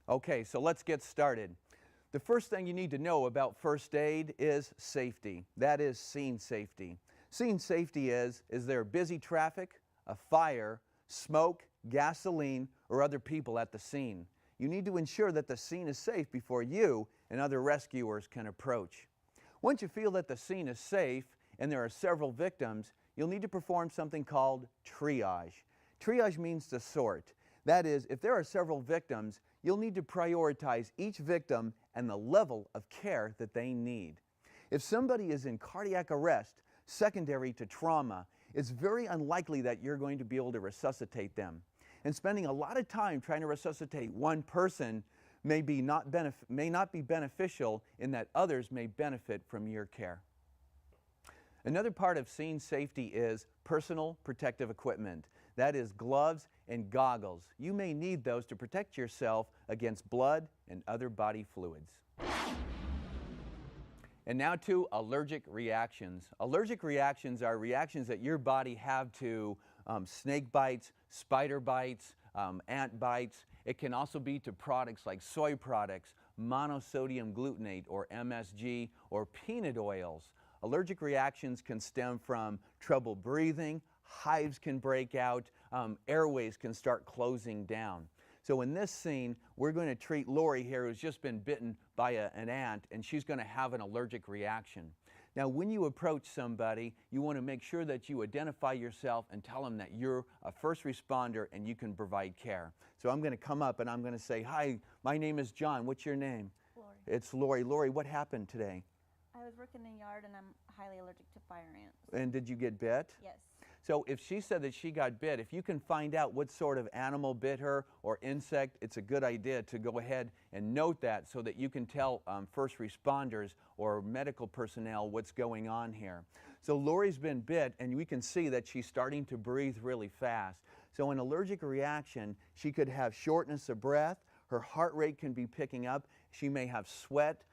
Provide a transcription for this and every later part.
Okay, so let's get started. The first thing you need to know about first aid is safety. That is scene safety. Scene safety is there busy traffic, a fire, smoke, gasoline, or other people at the scene? You need to ensure that the scene is safe before you and other rescuers can approach. Once you feel that the scene is safe and there are several victims, you'll need to perform something called triage. Triage means to sort. That is, if there are several victims, you'll need to prioritize each victim and the level of care that they need. If somebody is in cardiac arrest, secondary to trauma, it's very unlikely that you're going to be able to resuscitate them. And spending a lot of time trying to resuscitate one person may not be beneficial in that others may benefit from your care. Another part of scene safety is personal protective equipment. That is gloves and goggles. You may need those to protect yourself against blood and other body fluids. And now to allergic reactions. Allergic reactions are reactions that your body have to snake bites, spider bites, ant bites. It can also be to products like soy products, monosodium glutamate or MSG, or peanut oils. Allergic reactions can stem from trouble breathing, hives can break out, airways can start closing down. So in this scene, we're going to treat Lori here, who's just been bitten by an ant, and she's going to have an allergic reaction. Now, when you approach somebody, you want to make sure that you identify yourself and tell them that you're a first responder and you can provide care. So I'm going to come up and I'm going to say, "Hi, my name is John. What's your name?" Lori. It's Lori. Lori, what happened today? I was working in the yard and I'm highly allergic to fire ants. And did you get bit? Yes. So if she said that she got bit, if you can find out what sort of animal bit her or insect, it's a good idea to go ahead and note that so that you can tell first responders or medical personnel what's going on here. So Lori's been bit and we can see that she's starting to breathe really fast. So an allergic reaction, she could have shortness of breath, her heart rate can be picking up, she may have sweat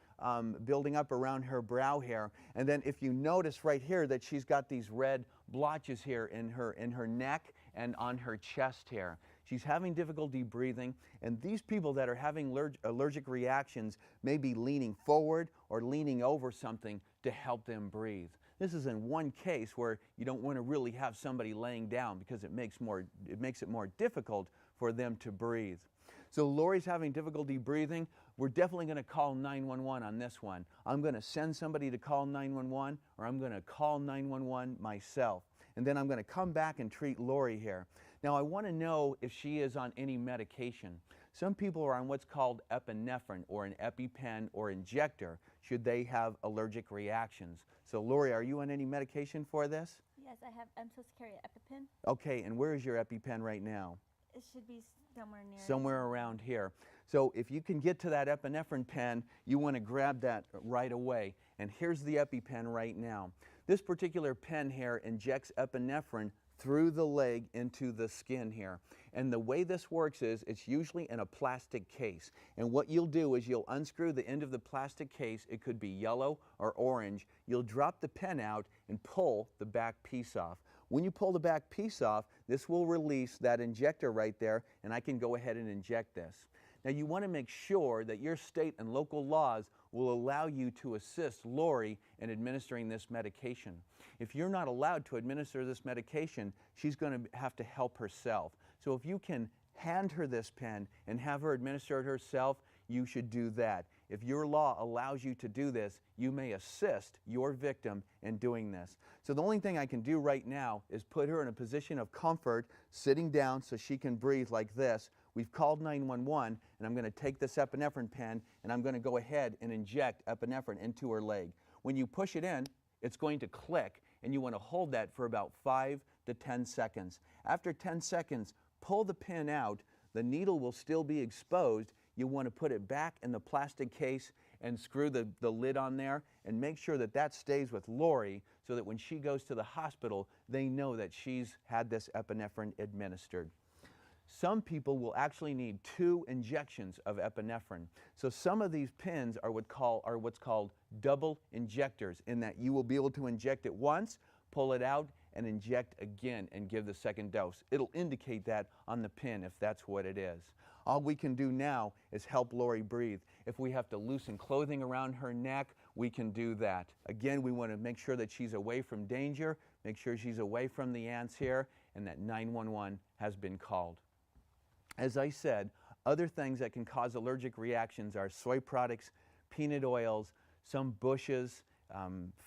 building up around her brow hair. And then if you notice right here that she's got these red blotches here in her neck and on her chest here. She's having difficulty breathing, and these people that are having allergic reactions may be leaning forward or leaning over something to help them breathe. This is in one case where you don't want to really have somebody laying down because it makes it more difficult for them to breathe. So Lori's having difficulty breathing. We're definitely going to call 911 on this one. I'm going to send somebody to call 911, or I'm going to call 911 myself. And then I'm going to come back and treat Lori here. Now I want to know if she is on any medication. Some people are on what's called epinephrine or an EpiPen or injector should they have allergic reactions. So Lori, are you on any medication for this? Yes, I'm supposed to carry an EpiPen. Okay, and where is your EpiPen right now? It should be somewhere near. Somewhere around here. So if you can get to that epinephrine pen, you want to grab that right away. And here's the EpiPen right now. This particular pen here injects epinephrine through the leg into the skin here. And the way this works is it's usually in a plastic case. And what you'll do is you'll unscrew the end of the plastic case. It could be yellow or orange. You'll drop the pen out and pull the back piece off. When you pull the back piece off, this will release that injector right there, and I can go ahead and inject this. Now you want to make sure that your state and local laws will allow you to assist Lori in administering this medication. If you're not allowed to administer this medication, she's going to have to help herself. So if you can hand her this pen and have her administer it herself, you should do that. If your law allows you to do this, you may assist your victim in doing this. So the only thing I can do right now is put her in a position of comfort, sitting down so she can breathe like this. We've called 911, and I'm going to take this epinephrine pen and I'm going to go ahead and inject epinephrine into her leg. When you push it in, it's going to click, and you want to hold that for about 5 to 10 seconds. After 10 seconds, pull the pin out. The needle will still be exposed. You want to put it back in the plastic case and screw the lid on there and make sure that that stays with Lori so that when she goes to the hospital, they know that she's had this epinephrine administered. Some people will actually need 2 injections of epinephrine. So some of these pins are what's called double injectors, in that you will be able to inject it once, pull it out, and inject again and give the second dose. It'll indicate that on the pin if that's what it is. All we can do now is help Lori breathe. If we have to loosen clothing around her neck, we can do that. Again, we want to make sure that she's away from danger, make sure she's away from the ants here, and that 911 has been called. As I said, other things that can cause allergic reactions are soy products, peanut oils, some bushes,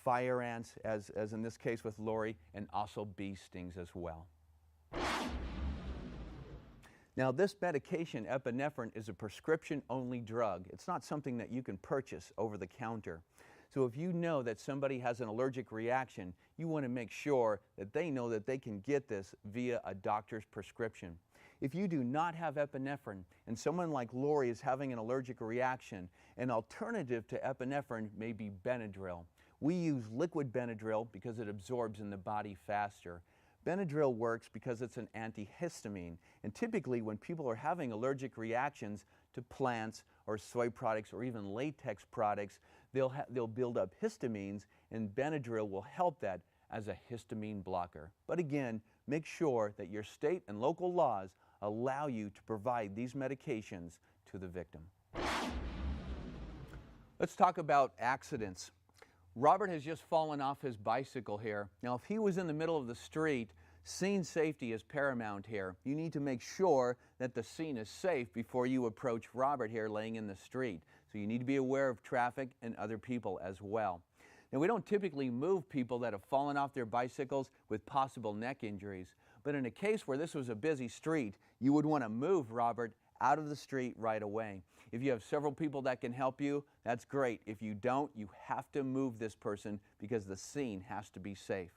fire ants, as in this case with Lori, and also bee stings as well. Now, this medication, epinephrine, is a prescription-only drug. It's not something that you can purchase over the counter. So if you know that somebody has an allergic reaction, you want to make sure that they know that they can get this via a doctor's prescription. If you do not have epinephrine and someone like Lori is having an allergic reaction, an alternative to epinephrine may be Benadryl. We use liquid Benadryl because it absorbs in the body faster. Benadryl works because it's an antihistamine, and typically when people are having allergic reactions to plants or soy products or even latex products, they'll build up histamines, and Benadryl will help that as a histamine blocker. But again, make sure that your state and local laws allow you to provide these medications to the victim. Let's talk about accidents. Robert has just fallen off his bicycle here. Now, if he was in the middle of the street, scene safety is paramount here. You need to make sure that the scene is safe before you approach Robert here laying in the street. So you need to be aware of traffic and other people as well. Now, we don't typically move people that have fallen off their bicycles with possible neck injuries, but in a case where this was a busy street, you would want to move Robert out of the street right away. If you have several people that can help you, that's great. If you don't, you have to move this person because the scene has to be safe.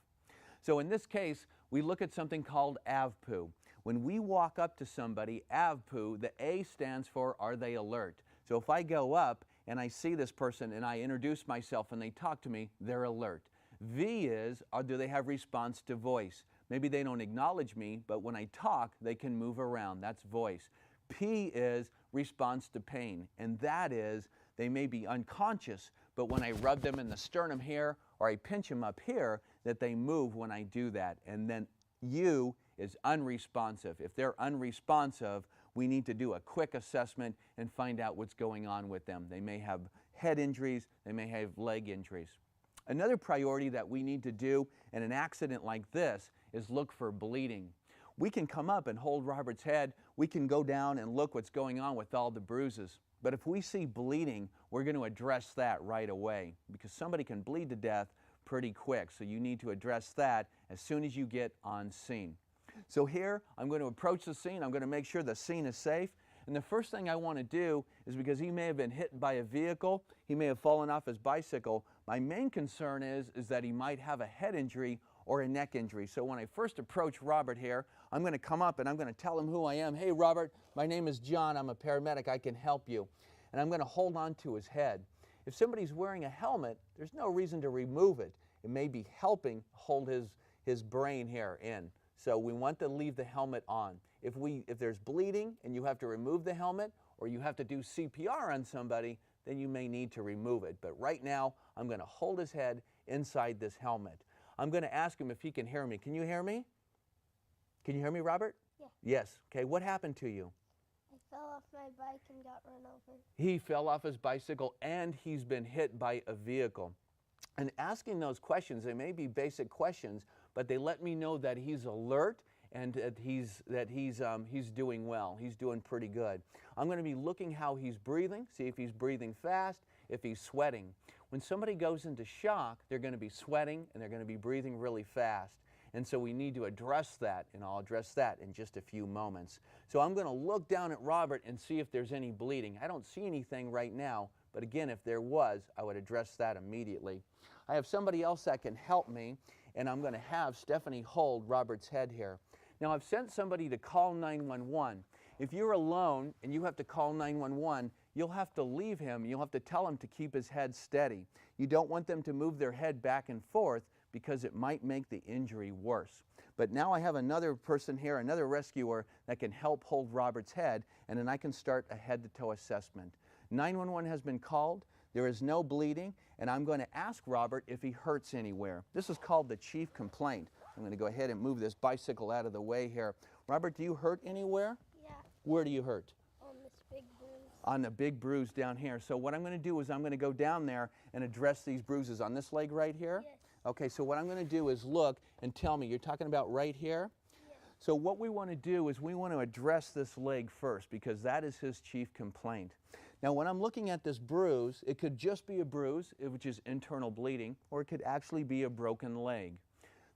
So in this case, we look at something called AVPU. When we walk up to somebody, AVPU, the A stands for are they alert? So if I go up and I see this person and I introduce myself and they talk to me, they're alert. V is, do they have response to voice? Maybe they don't acknowledge me, but when I talk, they can move around. That's voice. P is response to pain, and that is they may be unconscious, but when I rub them in the sternum here or I pinch them up here, that they move when I do that. And then U is unresponsive. If they're unresponsive, we need to do a quick assessment and find out what's going on with them. They may have head injuries, they may have leg injuries. Another priority that we need to do in an accident like this is look for bleeding. We can come up and hold Robert's head. We can go down and look what's going on with all the bruises. But if we see bleeding, we're going to address that right away because somebody can bleed to death pretty quick. So you need to address that as soon as you get on scene. So here, I'm going to approach the scene. I'm going to make sure the scene is safe. And the first thing I want to do is, because he may have been hit by a vehicle, he may have fallen off his bicycle, my main concern is that he might have a head injury or a neck injury. So when I first approach Robert here, I'm going to come up and I'm going to tell him who I am. Hey, Robert, my name is John. I'm a paramedic. I can help you. And I'm going to hold on to his head. If somebody's wearing a helmet, there's no reason to remove it. It may be helping hold his brain here in. So we want to leave the helmet on. If there's bleeding and you have to remove the helmet or you have to do CPR on somebody, then you may need to remove it. But right now, I'm going to hold his head inside this helmet. I'm going to ask him if he can hear me. Can you hear me? Can you hear me, Robert? Yeah. Yes. Okay, what happened to you? I fell off my bike and got run over. He fell off his bicycle and he's been hit by a vehicle. And asking those questions, they may be basic questions, but they let me know that he's alert and that he's doing well. He's doing pretty good. I'm going to be looking how he's breathing, see if he's breathing fast, if he's sweating. When somebody goes into shock, they're going to be sweating and they're going to be breathing really fast. And so we need to address that, and I'll address that in just a few moments. So I'm going to look down at Robert and see if there's any bleeding. I don't see anything right now, but again, if there was, I would address that immediately. I have somebody else that can help me, and I'm going to have Stephanie hold Robert's head here. Now, I've sent somebody to call 911. If you're alone and you have to call 911, you'll have to leave him. You'll have to tell him to keep his head steady. You don't want them to move their head back and forth because it might make the injury worse. But now I have another person here, another rescuer, that can help hold Robert's head, and then I can start a head-to-toe assessment. 911 has been called. There is no bleeding, and I'm going to ask Robert if he hurts anywhere. This is called the chief complaint. I'm going to go ahead and move this bicycle out of the way here. Robert, do you hurt anywhere? Yeah. Where do you hurt? On on a big bruise down here. So what I'm going to do is I'm going to go down there and address these bruises on this leg right here. Yes. Okay, so what I'm going to do is look and tell me, you're talking about right here? Yes. So what we want to do is we want to address this leg first because that is his chief complaint. Now when I'm looking at this bruise, it could just be a bruise, which is internal bleeding, or it could actually be a broken leg.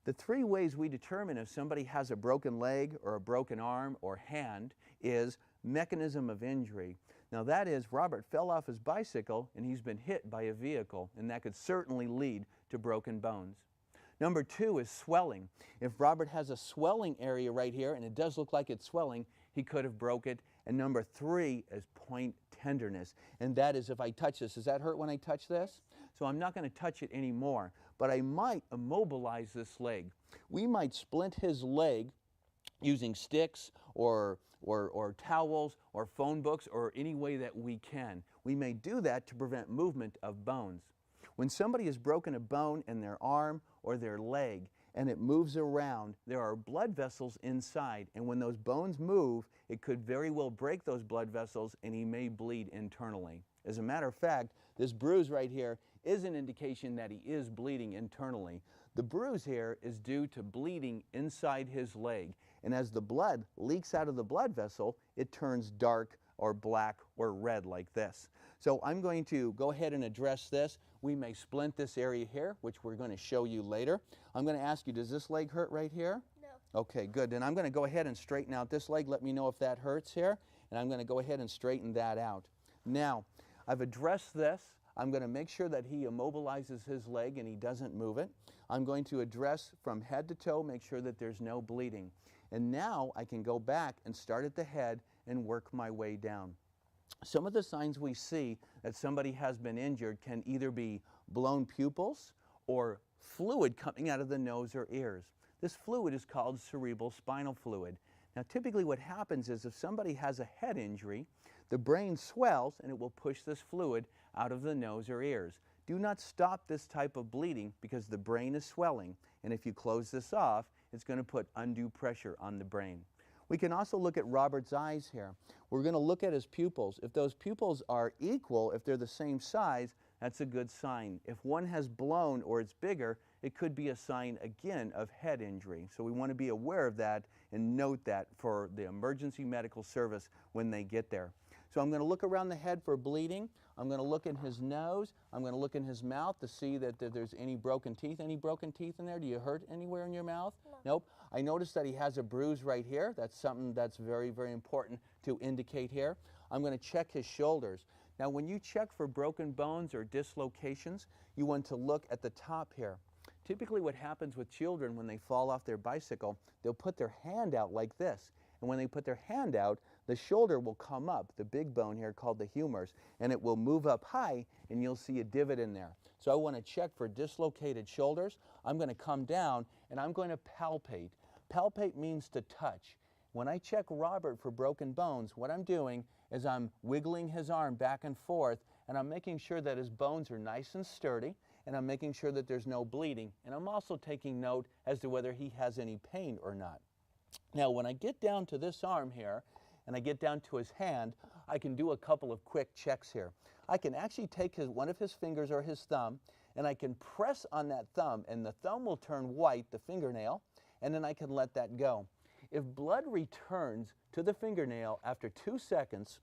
The three ways we determine if somebody has a broken leg or a broken arm or hand is mechanism of injury. Now that is, Robert fell off his bicycle and he's been hit by a vehicle, and that could certainly lead to broken bones. Number two is swelling. If Robert has a swelling area right here, and it does look like it's swelling, he could have broke it. And number three is point tenderness, and that is if I touch this. Does that hurt when I touch this? So I'm not going to touch it anymore, but I might immobilize this leg. We might splint his leg using sticks or towels or phone books or any way that we can. We may do that to prevent movement of bones. When somebody has broken a bone in their arm or their leg and it moves around, there are blood vessels inside, and when those bones move, it could very well break those blood vessels and he may bleed internally. As a matter of fact, this bruise right here is an indication that he is bleeding internally. The bruise here is due to bleeding inside his leg, and as the blood leaks out of the blood vessel, it turns dark or black or red like this. So I'm going to go ahead and address this. We may splint this area here, which we're going to show you later. I'm going to ask you, does this leg hurt right here? No. Okay, good. Then I'm going to go ahead and straighten out this leg. Let me know if that hurts here, and I'm going to go ahead and straighten that out. Now, I've addressed this. I'm going to make sure that he immobilizes his leg and he doesn't move it. I'm going to address from head to toe, make sure that there's no bleeding. And now I can go back and start at the head and work my way down. Some of the signs we see that somebody has been injured can either be blown pupils or fluid coming out of the nose or ears. This fluid is called cerebral spinal fluid. Now typically what happens is if somebody has a head injury, the brain swells and it will push this fluid out of the nose or ears. Do not stop this type of bleeding because the brain is swelling, and if you close this off, it's going to put undue pressure on the brain. We can also look at Robert's eyes here. We're going to look at his pupils. If those pupils are equal, if they're the same size, that's a good sign. If one has blown or it's bigger, it could be a sign again of head injury. So we want to be aware of that and note that for the emergency medical service when they get there. So I'm going to look around the head for bleeding. I'm going to look in his nose. I'm going to look in his mouth to see that there's any broken teeth. Any broken teeth in there? Do you hurt anywhere in your mouth? No. Nope. I noticed that he has a bruise right here. That's something that's very, very important to indicate here. I'm going to check his shoulders. Now when you check for broken bones or dislocations, you want to look at the top here. Typically what happens with children when they fall off their bicycle, they'll put their hand out like this. And when they put their hand out, the shoulder will come up, the big bone here called the humors, and it will move up high and you'll see a divot in there. So I want to check for dislocated shoulders. I'm going to come down and I'm going to palpate. Palpate means to touch. When I check Robert for broken bones, what I'm doing is I'm wiggling his arm back and forth, and I'm making sure that his bones are nice and sturdy, and I'm making sure that there's no bleeding. And I'm also taking note as to whether he has any pain or not. Now when I get down to this arm here, and I get down to his hand, I can do a couple of quick checks here. I can actually take one of his fingers or his thumb, and I can press on that thumb, and the thumb will turn white, the fingernail, and then I can let that go. If blood returns to the fingernail after 2 seconds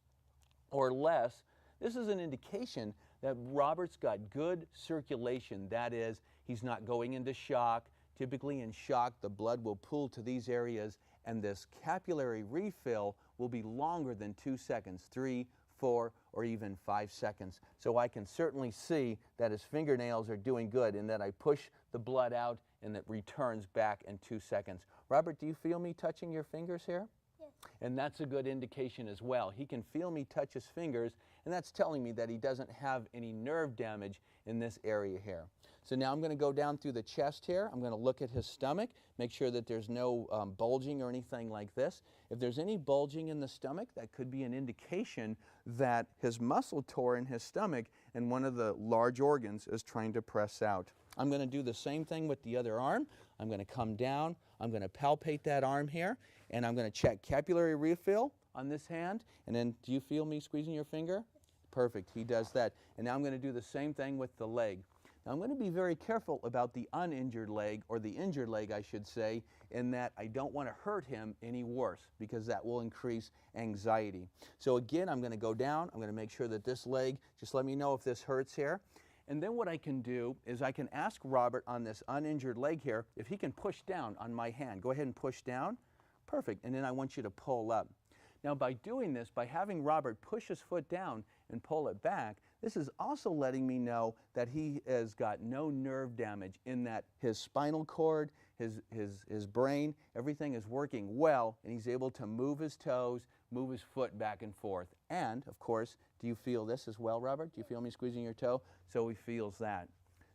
or less, this is an indication that Robert's got good circulation. That is, he's not going into shock. Typically in shock, the blood will pool to these areas, and this capillary refill will be longer than 2 seconds, 3, 4, or even 5 seconds. So I can certainly see that his fingernails are doing good and that I push the blood out and it returns back in 2 seconds. Robert, do you feel me touching your fingers here? Yes. And that's a good indication as well. He can feel me touch his fingers, and that's telling me that he doesn't have any nerve damage in this area here. So now I'm going to go down through the chest here. I'm going to look at his stomach, make sure that there's no bulging or anything like this. If there's any bulging in the stomach, that could be an indication that his muscle tore in his stomach and one of the large organs is trying to press out. I'm going to do the same thing with the other arm. I'm going to come down, I'm going to palpate that arm here, and I'm going to check capillary refill. on this hand, and then do you feel me squeezing your finger? Perfect, he does that. And now I'm going to do the same thing with the leg. Now I'm going to be very careful about the uninjured leg, or the injured leg I should say, in that I don't want to hurt him any worse, because that will increase anxiety. So again, I'm going to go down, I'm going to make sure that this leg, just let me know if this hurts here. And then what I can do is I can ask Robert on this uninjured leg here if he can push down on my hand. Go ahead and push down. Perfect. And then I want you to pull up. Now by doing this, by having Robert push his foot down and pull it back, this is also letting me know that he has got no nerve damage, in that his spinal cord, his brain, everything is working well, and he's able to move his toes, move his foot back and forth. And of course, do you feel this as well, Robert? Do you feel me squeezing your toe? So he feels that.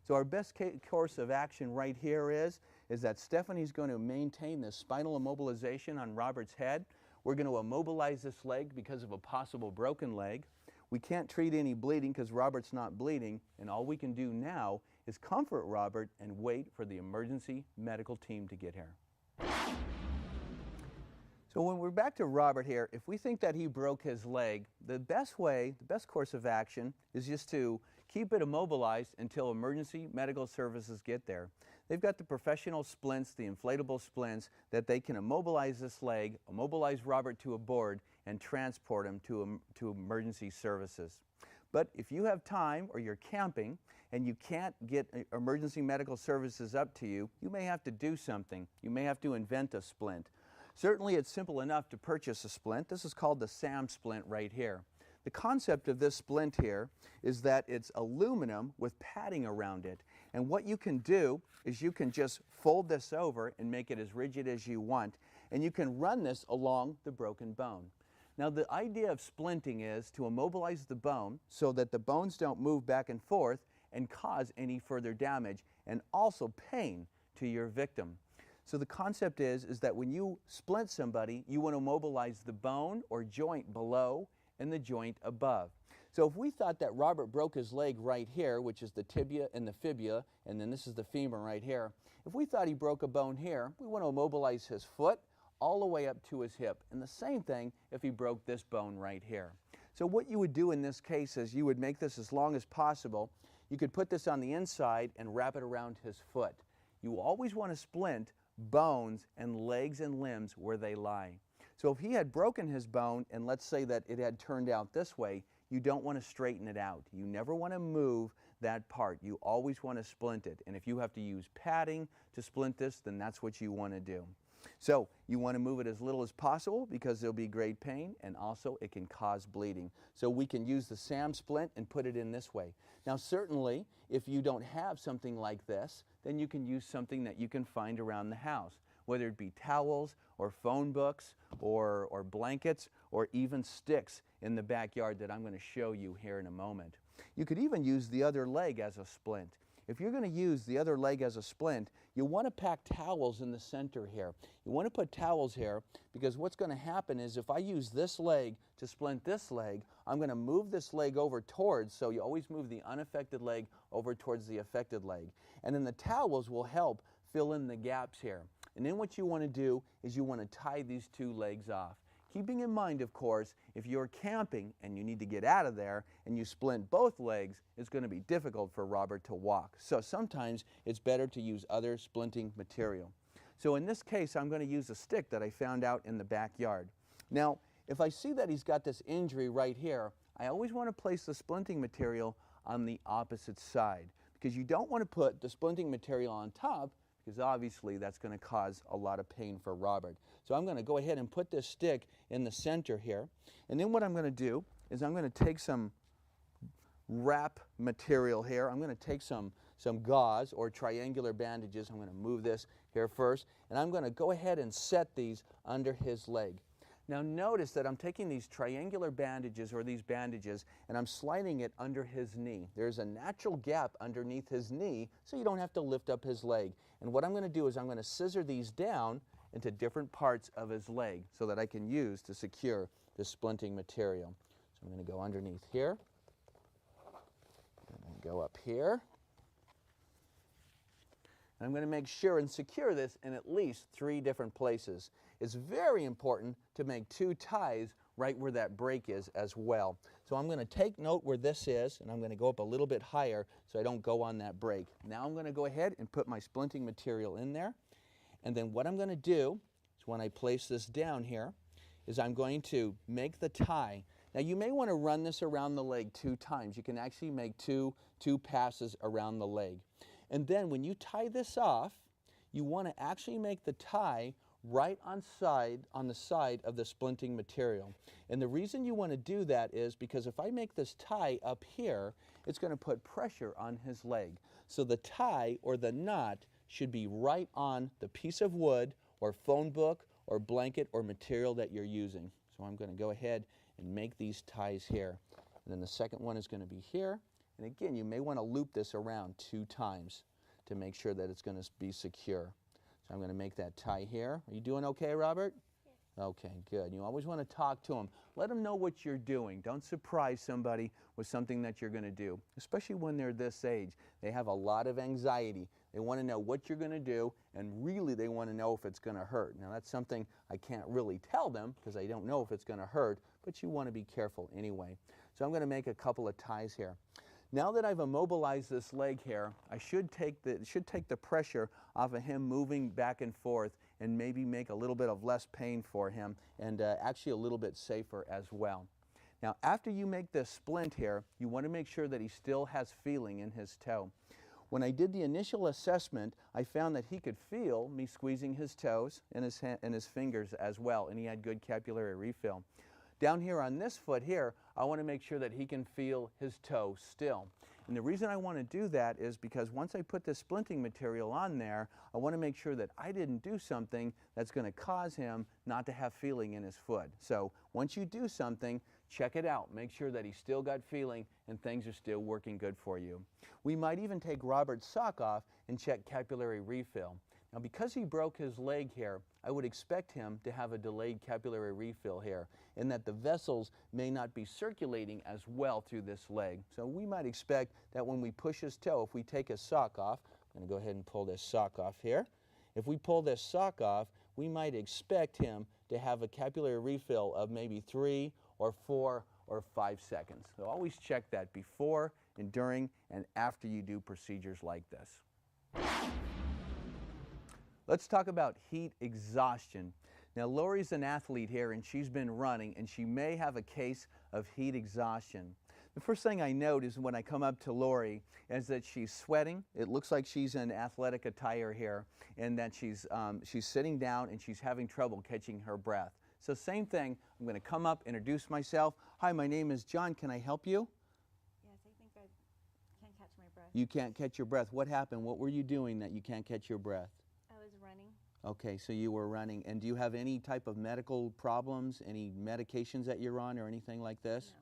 So our best course of action right here is that Stephanie's going to maintain this spinal immobilization on Robert's head. We're going to immobilize this leg because of a possible broken leg. We can't treat any bleeding because Robert's not bleeding, and all we can do now is comfort Robert and wait for the emergency medical team to get here. So when we're back to Robert here, if we think that he broke his leg, the best course of action is just to keep it immobilized until emergency medical services get there. They've got the professional splints, the inflatable splints, that they can immobilize this leg, immobilize Robert to a board, and transport him to emergency services. But if you have time, or you're camping, and you can't get emergency medical services up to you, you may have to do something. You may have to invent a splint. Certainly it's simple enough to purchase a splint. This is called the SAM splint right here. The concept of this splint here is that it's aluminum with padding around it. And what you can do is you can just fold this over and make it as rigid as you want, and you can run this along the broken bone. Now the idea of splinting is to immobilize the bone so that the bones don't move back and forth and cause any further damage and also pain to your victim. So the concept is that when you splint somebody, you want to immobilize the bone or joint below and the joint above. So if we thought that Robert broke his leg right here, which is the tibia and the fibula, and then this is the femur right here, if we thought he broke a bone here, we want to immobilize his foot all the way up to his hip. And the same thing if he broke this bone right here. So what you would do in this case is you would make this as long as possible. You could put this on the inside and wrap it around his foot. You always want to splint bones and legs and limbs where they lie. So if he had broken his bone, and let's say that it had turned out this way, you don't want to straighten it out. You never want to move that part. You always want to splint it. And if you have to use padding to splint this, then that's what you want to do. So you want to move it as little as possible because there'll be great pain, and also it can cause bleeding. So we can use the SAM splint and put it in this way. Now certainly if you don't have something like this, then you can use something that you can find around the house, whether it be towels or phone books or blankets or even sticks in the backyard that I'm going to show you here in a moment. You could even use the other leg as a splint. If you're going to use the other leg as a splint, you want to pack towels in the center here. You want to put towels here because what's going to happen is if I use this leg to splint this leg, I'm going to move this leg over towards, so you always move the unaffected leg over towards the affected leg. And then the towels will help fill in the gaps here. And then what you want to do is you want to tie these two legs off. Keeping in mind, of course, if you're camping and you need to get out of there and you splint both legs, it's going to be difficult for Robert to walk. So sometimes it's better to use other splinting material. So in this case, I'm going to use a stick that I found out in the backyard. Now, if I see that he's got this injury right here, I always want to place the splinting material on the opposite side, because you don't want to put the splinting material on top, because obviously that's going to cause a lot of pain for Robert. So I'm going to go ahead and put this stick in the center here. And then what I'm going to do is I'm going to take some wrap material here. I'm going to take some gauze or triangular bandages. I'm going to move this here first. And I'm going to go ahead and set these under his leg. Now notice that I'm taking these triangular bandages or these bandages and I'm sliding it under his knee. There's a natural gap underneath his knee so you don't have to lift up his leg. And what I'm going to do is I'm going to scissor these down into different parts of his leg so that I can use to secure the splinting material. So I'm going to go underneath here, and then go up here. And I'm going to make sure and secure this in at least 3 different places. It's very important to make 2 ties right where that break is as well. So I'm going to take note where this is, and I'm going to go up a little bit higher so I don't go on that break. Now I'm going to go ahead and put my splinting material in there. And then what I'm going to do is when I place this down here is I'm going to make the tie. Now you may want to run this around the leg 2 times. You can actually make two passes around the leg. And then when you tie this off, you want to actually make the tie right on the side of the splinting material. And the reason you want to do that is because if I make this tie up here, it's going to put pressure on his leg. So the tie or the knot should be right on the piece of wood or phone book or blanket or material that you're using. So I'm going to go ahead and make these ties here. And then the second one is going to be here. And again, you may want to loop this around 2 times to make sure that it's going to be secure. So I'm going to make that tie here. Are you doing okay, Robert? Yes. Okay, good. You always want to talk to them. Let them know what you're doing. Don't surprise somebody with something that you're going to do, especially when they're this age. They have a lot of anxiety. They want to know what you're going to do, and really they want to know if it's going to hurt. Now that's something I can't really tell them because I don't know if it's going to hurt, but you want to be careful anyway. So I'm going to make a couple of ties here. Now that I've immobilized this leg here, I should take the pressure off of him moving back and forth and maybe make a little bit of less pain for him and actually a little bit safer as well. Now after you make this splint here, you want to make sure that he still has feeling in his toe. When I did the initial assessment, I found that he could feel me squeezing his toes and his fingers as well, and he had good capillary refill. Down here on this foot here, I want to make sure that he can feel his toe still. And the reason I want to do that is because once I put this splinting material on there, I want to make sure that I didn't do something that's going to cause him not to have feeling in his foot. So once you do something, check it out. Make sure that he's still got feeling and things are still working good for you. We might even take Robert's sock off and check capillary refill. Now because he broke his leg here, I would expect him to have a delayed capillary refill here, and that the vessels may not be circulating as well through this leg. So we might expect that when we push his toe, if we take his sock off, I'm going to go ahead and pull this sock off here. If we pull this sock off, we might expect him to have a capillary refill of maybe 3 or 4 or 5 seconds. So always check that before and during and after you do procedures like this. Let's talk about heat exhaustion. Now Lori's an athlete here and she's been running and she may have a case of heat exhaustion. The first thing I note is when I come up to Lori is that she's sweating. It looks like she's in athletic attire here, and that she's sitting down and she's having trouble catching her breath. So same thing, I'm going to come up, introduce myself. Hi, my name is John. Can I help you? Yes, I think I can't catch my breath. You can't catch your breath. What happened? What were you doing that you can't catch your breath? I was running. Okay, so you were running. And do you have any type of medical problems, any medications that you're on or anything like this? No.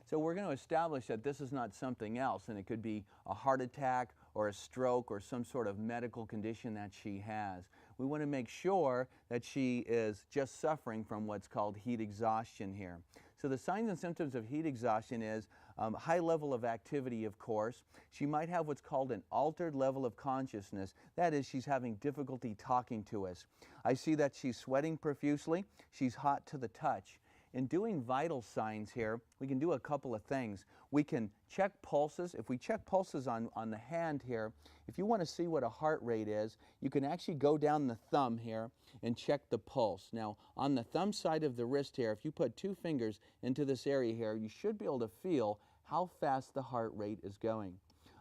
So we're going to establish that this is not something else, and it could be a heart attack or a stroke or some sort of medical condition that she has. We want to make sure that she is just suffering from what's called heat exhaustion here. So the signs and symptoms of heat exhaustion is high level of activity, of course. She might have what's called an altered level of consciousness. That is, she's having difficulty talking to us. I see that she's sweating profusely. She's hot to the touch. In doing vital signs here, we can do a couple of things. We can check pulses. If we check pulses on the hand here, if you want to see what a heart rate is, you can actually go down the thumb here and check the pulse. Now, on the thumb side of the wrist here, if you put 2 fingers into this area here, you should be able to feel how fast the heart rate is going.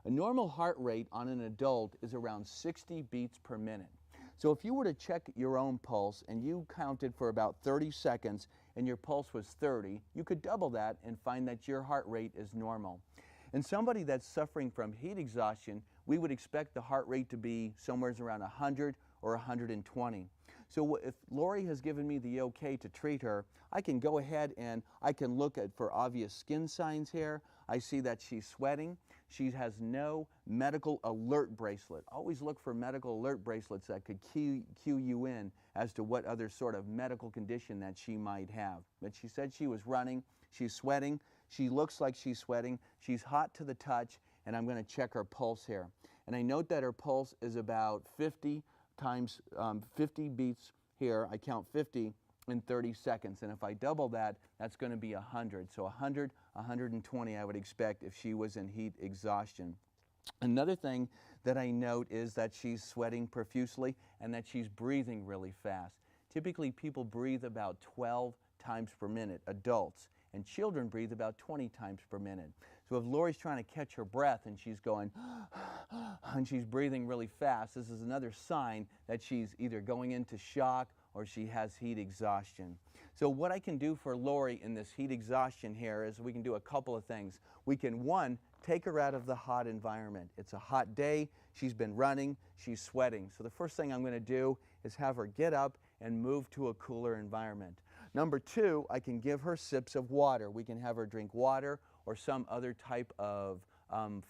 A normal heart rate on an adult is around 60 beats per minute. So if you were to check your own pulse and you counted for about 30 seconds and your pulse was 30, you could double that and find that your heart rate is normal. In somebody that's suffering from heat exhaustion, we would expect the heart rate to be somewhere around 100 or 120. So if Lori has given me the okay to treat her, I can go ahead and I can look for obvious skin signs here. I see that she's sweating. She has no medical alert bracelet. Always look for medical alert bracelets that could cue you in as to what other sort of medical condition that she might have. But she said she was running. She's sweating. She looks like she's sweating. She's hot to the touch, and I'm going to check her pulse here. And I note that her pulse is about 50 times 50 beats here. I count 50 in 30 seconds. And if I double that, that's going to be 100. So 100, 120 I would expect if she was in heat exhaustion. Another thing that I note is that she's sweating profusely and that she's breathing really fast. Typically, people breathe about 12 times per minute, adults, and children breathe about 20 times per minute. So if Lori's trying to catch her breath and she's going, and she's breathing really fast, this is another sign that she's either going into shock or she has heat exhaustion. So what I can do for Lori in this heat exhaustion here is we can do a couple of things. We can, one, take her out of the hot environment. It's a hot day, she's been running, she's sweating. So the first thing I'm going to do is have her get up and move to a cooler environment. Number two, I can give her sips of water. We can have her drink water or some other type of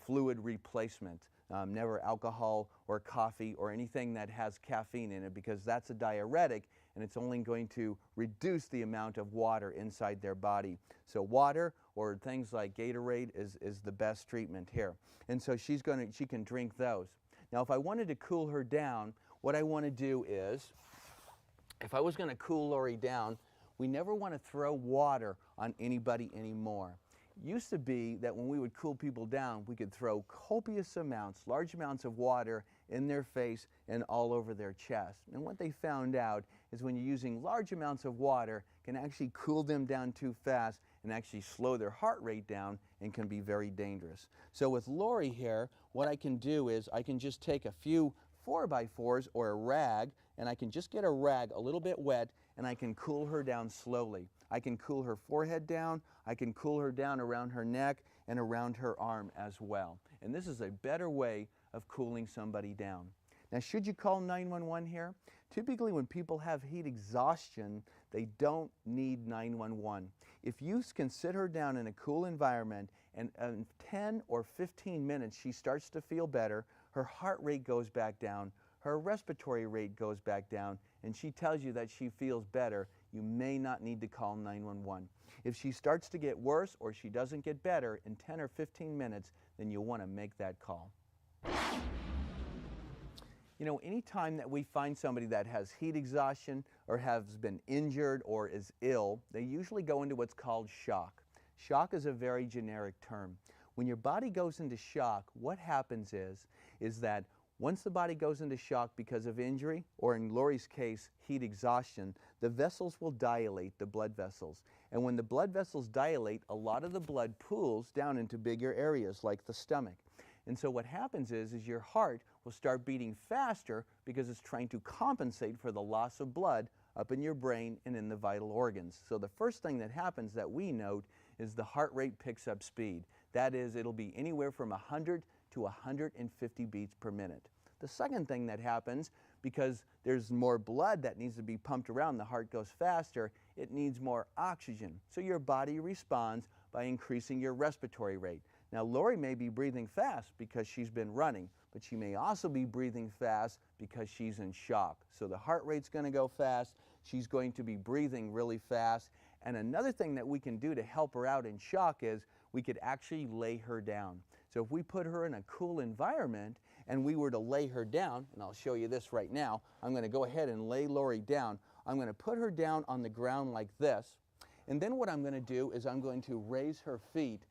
fluid replacement. Never alcohol or coffee or anything that has caffeine in it, because that's a diuretic and it's only going to reduce the amount of water inside their body. So water or things like Gatorade is the best treatment here. And so she can drink those. Now if I wanted to cool her down, what I want to do is, if I was going to cool Lori down, we never want to throw water on anybody anymore. Used to be that when we would cool people down, we could throw copious amounts, large amounts of water in their face and all over their chest. And what they found out is when you're using large amounts of water, can actually cool them down too fast and actually slow their heart rate down and can be very dangerous. So with Lori here, what I can do is I can just take a few 4x4s or a rag, and I can just get a rag a little bit wet, and I can cool her down slowly. I can cool her forehead down, I can cool her down around her neck and around her arm as well. And this is a better way of cooling somebody down. Now, should you call 911 here? Typically when people have heat exhaustion, they don't need 911. If you can sit her down in a cool environment and in 10 or 15 minutes she starts to feel better, her heart rate goes back down, her respiratory rate goes back down, and she tells you that she feels better, you may not need to call 911. If she starts to get worse or she doesn't get better in 10 or 15 minutes, then you'll want to make that call. You know, anytime that we find somebody that has heat exhaustion or has been injured or is ill, they usually go into what's called shock. Shock is a very generic term. When your body goes into shock, what happens is that once the body goes into shock because of injury, or in Lori's case, heat exhaustion, the vessels will dilate, the blood vessels. And when the blood vessels dilate, a lot of the blood pools down into bigger areas like the stomach. And so what happens is your heart will start beating faster because it's trying to compensate for the loss of blood up in your brain and in the vital organs. So the first thing that happens that we note is the heart rate picks up speed. That is, it'll be anywhere from 100 to 150 beats per minute. The second thing that happens, because there's more blood that needs to be pumped around, the heart goes faster, it needs more oxygen. So your body responds by increasing your respiratory rate. Now Lori may be breathing fast because she's been running, but she may also be breathing fast because she's in shock. So the heart rate's going to go fast, she's going to be breathing really fast. And another thing that we can do to help her out in shock is we could actually lay her down. So if we put her in a cool environment and we were to lay her down, and I'll show you this right now, I'm going to go ahead and lay Lori down. I'm going to put her down on the ground like this, and then what I'm going to do is I'm going to raise her feet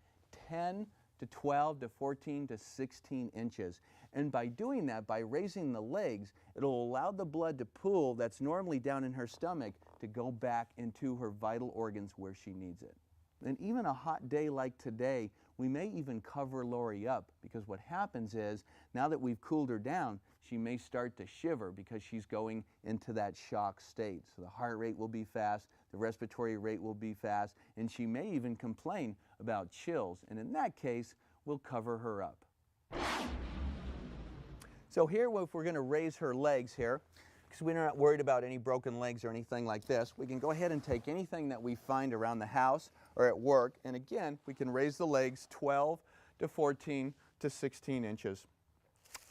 10 to 12 to 14 to 16 inches. And by doing that, by raising the legs, it'll allow the blood to pool that's normally down in her stomach to go back into her vital organs where she needs it. And even a hot day like today, we may even cover Lori up, because what happens is, now that we've cooled her down, she may start to shiver because she's going into that shock state. So the heart rate will be fast, the respiratory rate will be fast, and she may even complain about chills. And in that case, we'll cover her up. So here, if we're going to raise her legs here, because we're not worried about any broken legs or anything like this, we can go ahead and take anything that we find around the house or at work, and again, we can raise the legs 12 to 14 to 16 inches.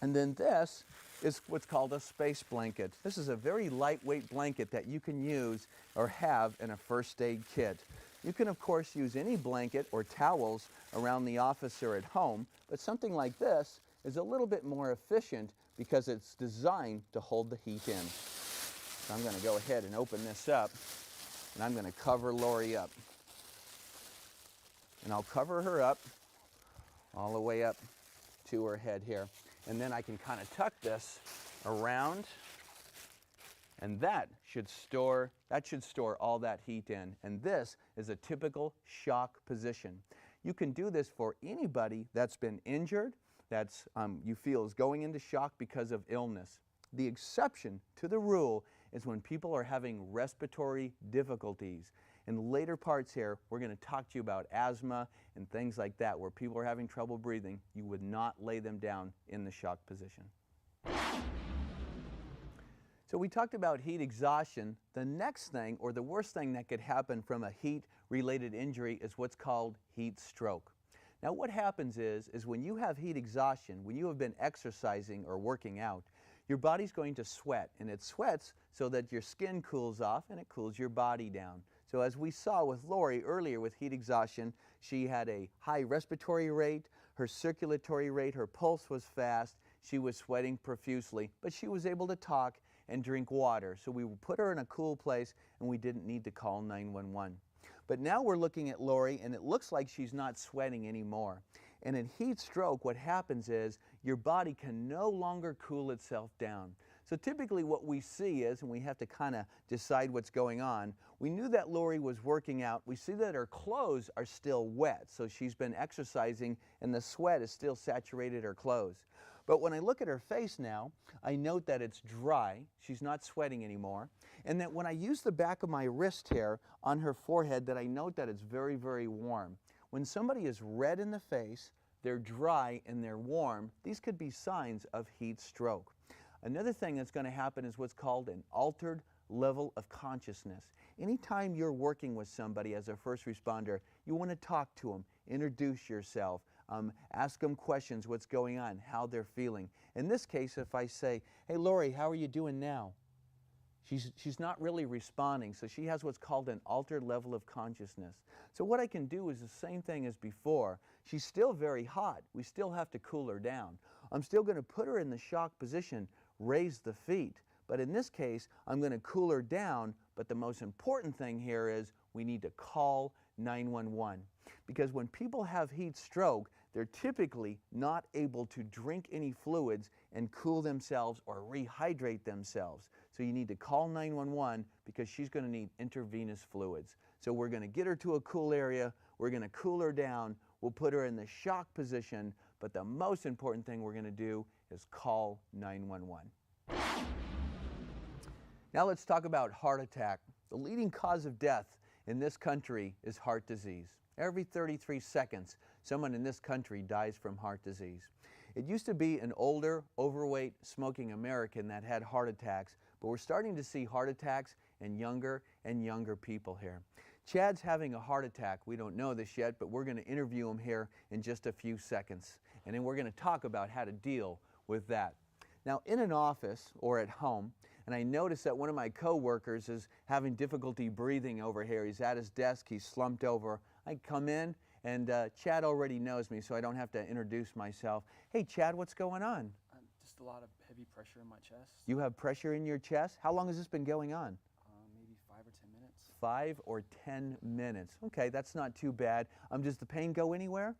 And then this is what's called a space blanket. This is a very lightweight blanket that you can use or have in a first aid kit. You can, of course, use any blanket or towels around the office or at home, but something like this is a little bit more efficient because it's designed to hold the heat in. So I'm going to go ahead and open this up. and I'm going to cover Lori up. And I'll cover her up all the way up to her head here. And then I can kind of tuck this around, and that should store all that heat in. And this is a typical shock position. You can do this for anybody that's been injured, that's you feel is going into shock because of illness. The exception to the rule is when people are having respiratory difficulties. In later parts here, we're going to talk to you about asthma and things like that, where people are having trouble breathing. You would not lay them down in the shock position. So we talked about heat exhaustion. The next thing, or the worst thing that could happen from a heat-related injury, is what's called heat stroke. Now what happens is when you have heat exhaustion, when you have been exercising or working out, your body's going to sweat, and it sweats so that your skin cools off and it cools your body down. So as we saw with Lori earlier with heat exhaustion, she had a high respiratory rate, her circulatory rate, her pulse was fast, she was sweating profusely, but she was able to talk and drink water. So we put her in a cool place and we didn't need to call 911. But now we're looking at Lori and it looks like she's not sweating anymore. And in heat stroke, what happens is your body can no longer cool itself down. So typically what we see is, and we have to kind of decide what's going on, we knew that Lori was working out. We see that her clothes are still wet. So she's been exercising and the sweat has still saturated her clothes. But when I look at her face now, I note that it's dry. She's not sweating anymore. And that when I use the back of my wrist here on her forehead, that I note that it's very, very warm. When somebody is red in the face, they're dry and they're warm, these could be signs of heat stroke. Another thing that's going to happen is what's called an altered level of consciousness. Anytime you're working with somebody as a first responder, you want to talk to them, introduce yourself, ask them questions, what's going on, how they're feeling. In this case, if I say, hey Lori, how are you doing now? She's not really responding, so she has what's called an altered level of consciousness. So what I can do is the same thing as before. She's still very hot. We still have to cool her down. I'm still going to put her in the shock position, raise the feet. But in this case, I'm going to cool her down, but the most important thing here is we need to call 911. Because when people have heat stroke, they're typically not able to drink any fluids and cool themselves or rehydrate themselves. So you need to call 911 because she's going to need intravenous fluids. So we're going to get her to a cool area, we're going to cool her down, we'll put her in the shock position, but the most important thing we're going to do is call 911. Now let's talk about heart attack. The leading cause of death in this country is heart disease. Every 33 seconds, someone in this country dies from heart disease. It used to be an older, overweight, smoking American that had heart attacks, but we're starting to see heart attacks in younger and younger people here. Chad's having a heart attack. We don't know this yet, but we're going to interview him here in just a few seconds. And then we're going to talk about how to deal with that. Now, in an office or at home, and I noticed that one of my coworkers is having difficulty breathing over here. He's at his desk, he's slumped over. I come in, and Chad already knows me, so I don't have to introduce myself. Hey, Chad, what's going on? Just a lot of heavy pressure in my chest. You have pressure in your chest? How long has this been going on? Maybe 5 or 10 minutes. 5 or 10 minutes. Okay, that's not too bad. Does the pain go anywhere?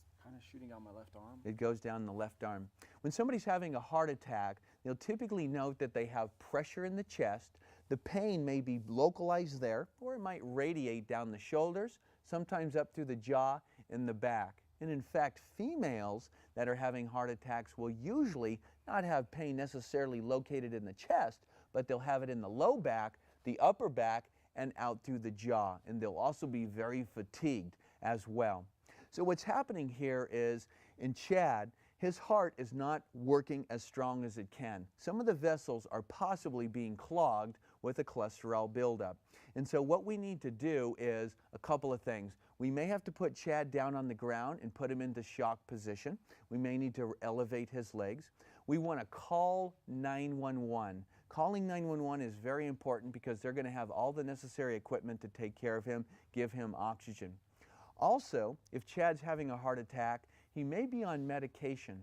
It's kind of shooting down my left arm. It goes down the left arm. When somebody's having a heart attack, they'll typically note that they have pressure in the chest. The pain may be localized there, or it might radiate down the shoulders, sometimes up through the jaw and the back. And in fact, females that are having heart attacks will usually not have pain necessarily located in the chest, but they'll have it in the low back, the upper back, and out through the jaw. And they'll also be very fatigued as well. So what's happening here is, in Chad, his heart is not working as strong as it can. Some of the vessels are possibly being clogged with a cholesterol buildup. And so what we need to do is a couple of things. We may have to put Chad down on the ground and put him into shock position. We may need to elevate his legs. We want to call 911. Calling 911 is very important because they're going to have all the necessary equipment to take care of him, give him oxygen. Also, if Chad's having a heart attack, he may be on medication.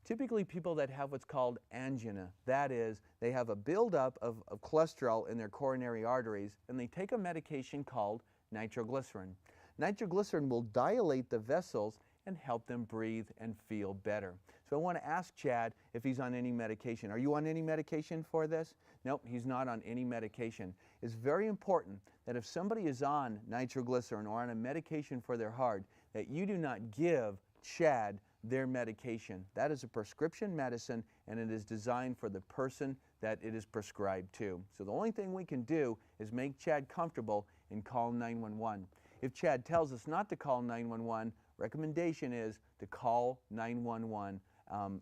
Typically people that have what's called angina, that is, they have a buildup of cholesterol in their coronary arteries, and they take a medication called nitroglycerin. Nitroglycerin will dilate the vessels and help them breathe and feel better. So I want to ask Chad if he's on any medication. Are you on any medication for this? Nope, he's not on any medication. It's very important that if somebody is on nitroglycerin or on a medication for their heart, that you do not give Chad their medication. That is a prescription medicine, and it is designed for the person that it is prescribed to. So the only thing we can do is make Chad comfortable and call 911. If Chad tells us not to call 911, recommendation is to call 911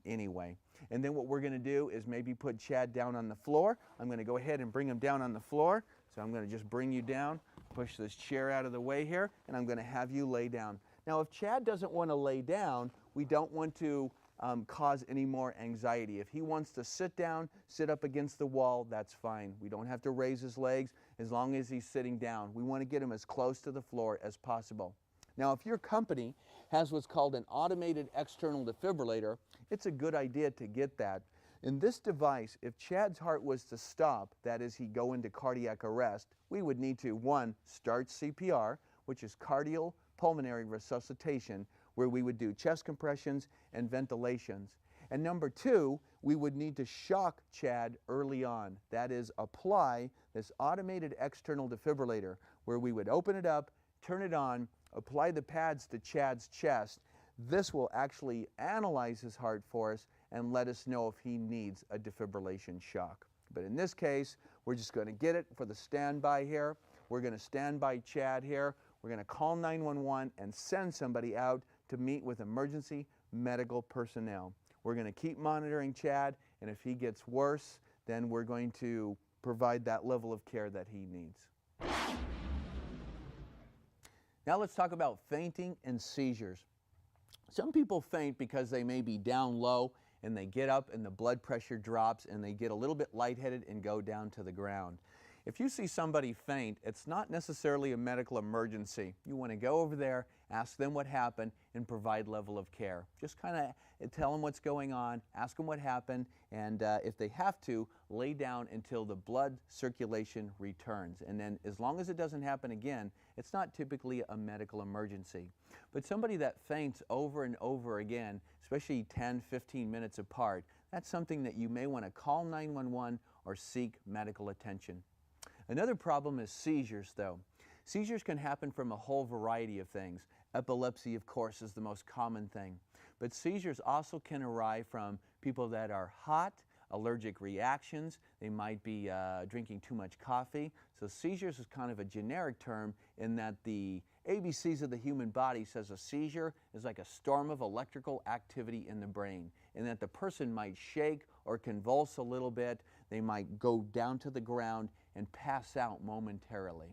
anyway. And then what we're going to do is maybe put Chad down on the floor. I'm going to go ahead and bring him down on the floor. So I'm going to just bring you down, push this chair out of the way here, and I'm going to have you lay down. Now if Chad doesn't want to lay down, we don't want to cause any more anxiety. If he wants to sit down, sit up against the wall, that's fine. We don't have to raise his legs as long as he's sitting down. We want to get him as close to the floor as possible. Now if your company has what's called an automated external defibrillator, it's a good idea to get that. In this device, if Chad's heart was to stop, that is, he'd go into cardiac arrest, we would need to, one, start CPR, which is cardiopulmonary resuscitation, where we would do chest compressions and ventilations. And number two, we would need to shock Chad early on. That is, apply this automated external defibrillator, where we would open it up, turn it on, apply the pads to Chad's chest. This will actually analyze his heart for us and let us know if he needs a defibrillation shock. But in this case, we're just going to get it for the standby here. We're going to stand by Chad here. We're going to call 911 and send somebody out to meet with emergency medical personnel. We're going to keep monitoring Chad, and if he gets worse, then we're going to provide that level of care that he needs. Now let's talk about fainting and seizures. Some people faint because they may be down low and they get up and the blood pressure drops and they get a little bit lightheaded and go down to the ground. If you see somebody faint, it's not necessarily a medical emergency. You want to go over there, ask them what happened, and provide level of care. Just kind of tell them what's going on, ask them what happened, and if they have to, lay down until the blood circulation returns. And then as long as it doesn't happen again, it's not typically a medical emergency. But somebody that faints over and over again, especially 10, 15 minutes apart, that's something that you may want to call 911 or seek medical attention. Another problem is seizures, though. Seizures can happen from a whole variety of things. Epilepsy, of course, is the most common thing. But seizures also can arise from people that are hot, allergic reactions. They might be drinking too much coffee. So seizures is kind of a generic term in that the ABCs of the human body says a seizure is like a storm of electrical activity in the brain, and that the person might shake or convulse a little bit. They might go down to the ground and pass out momentarily.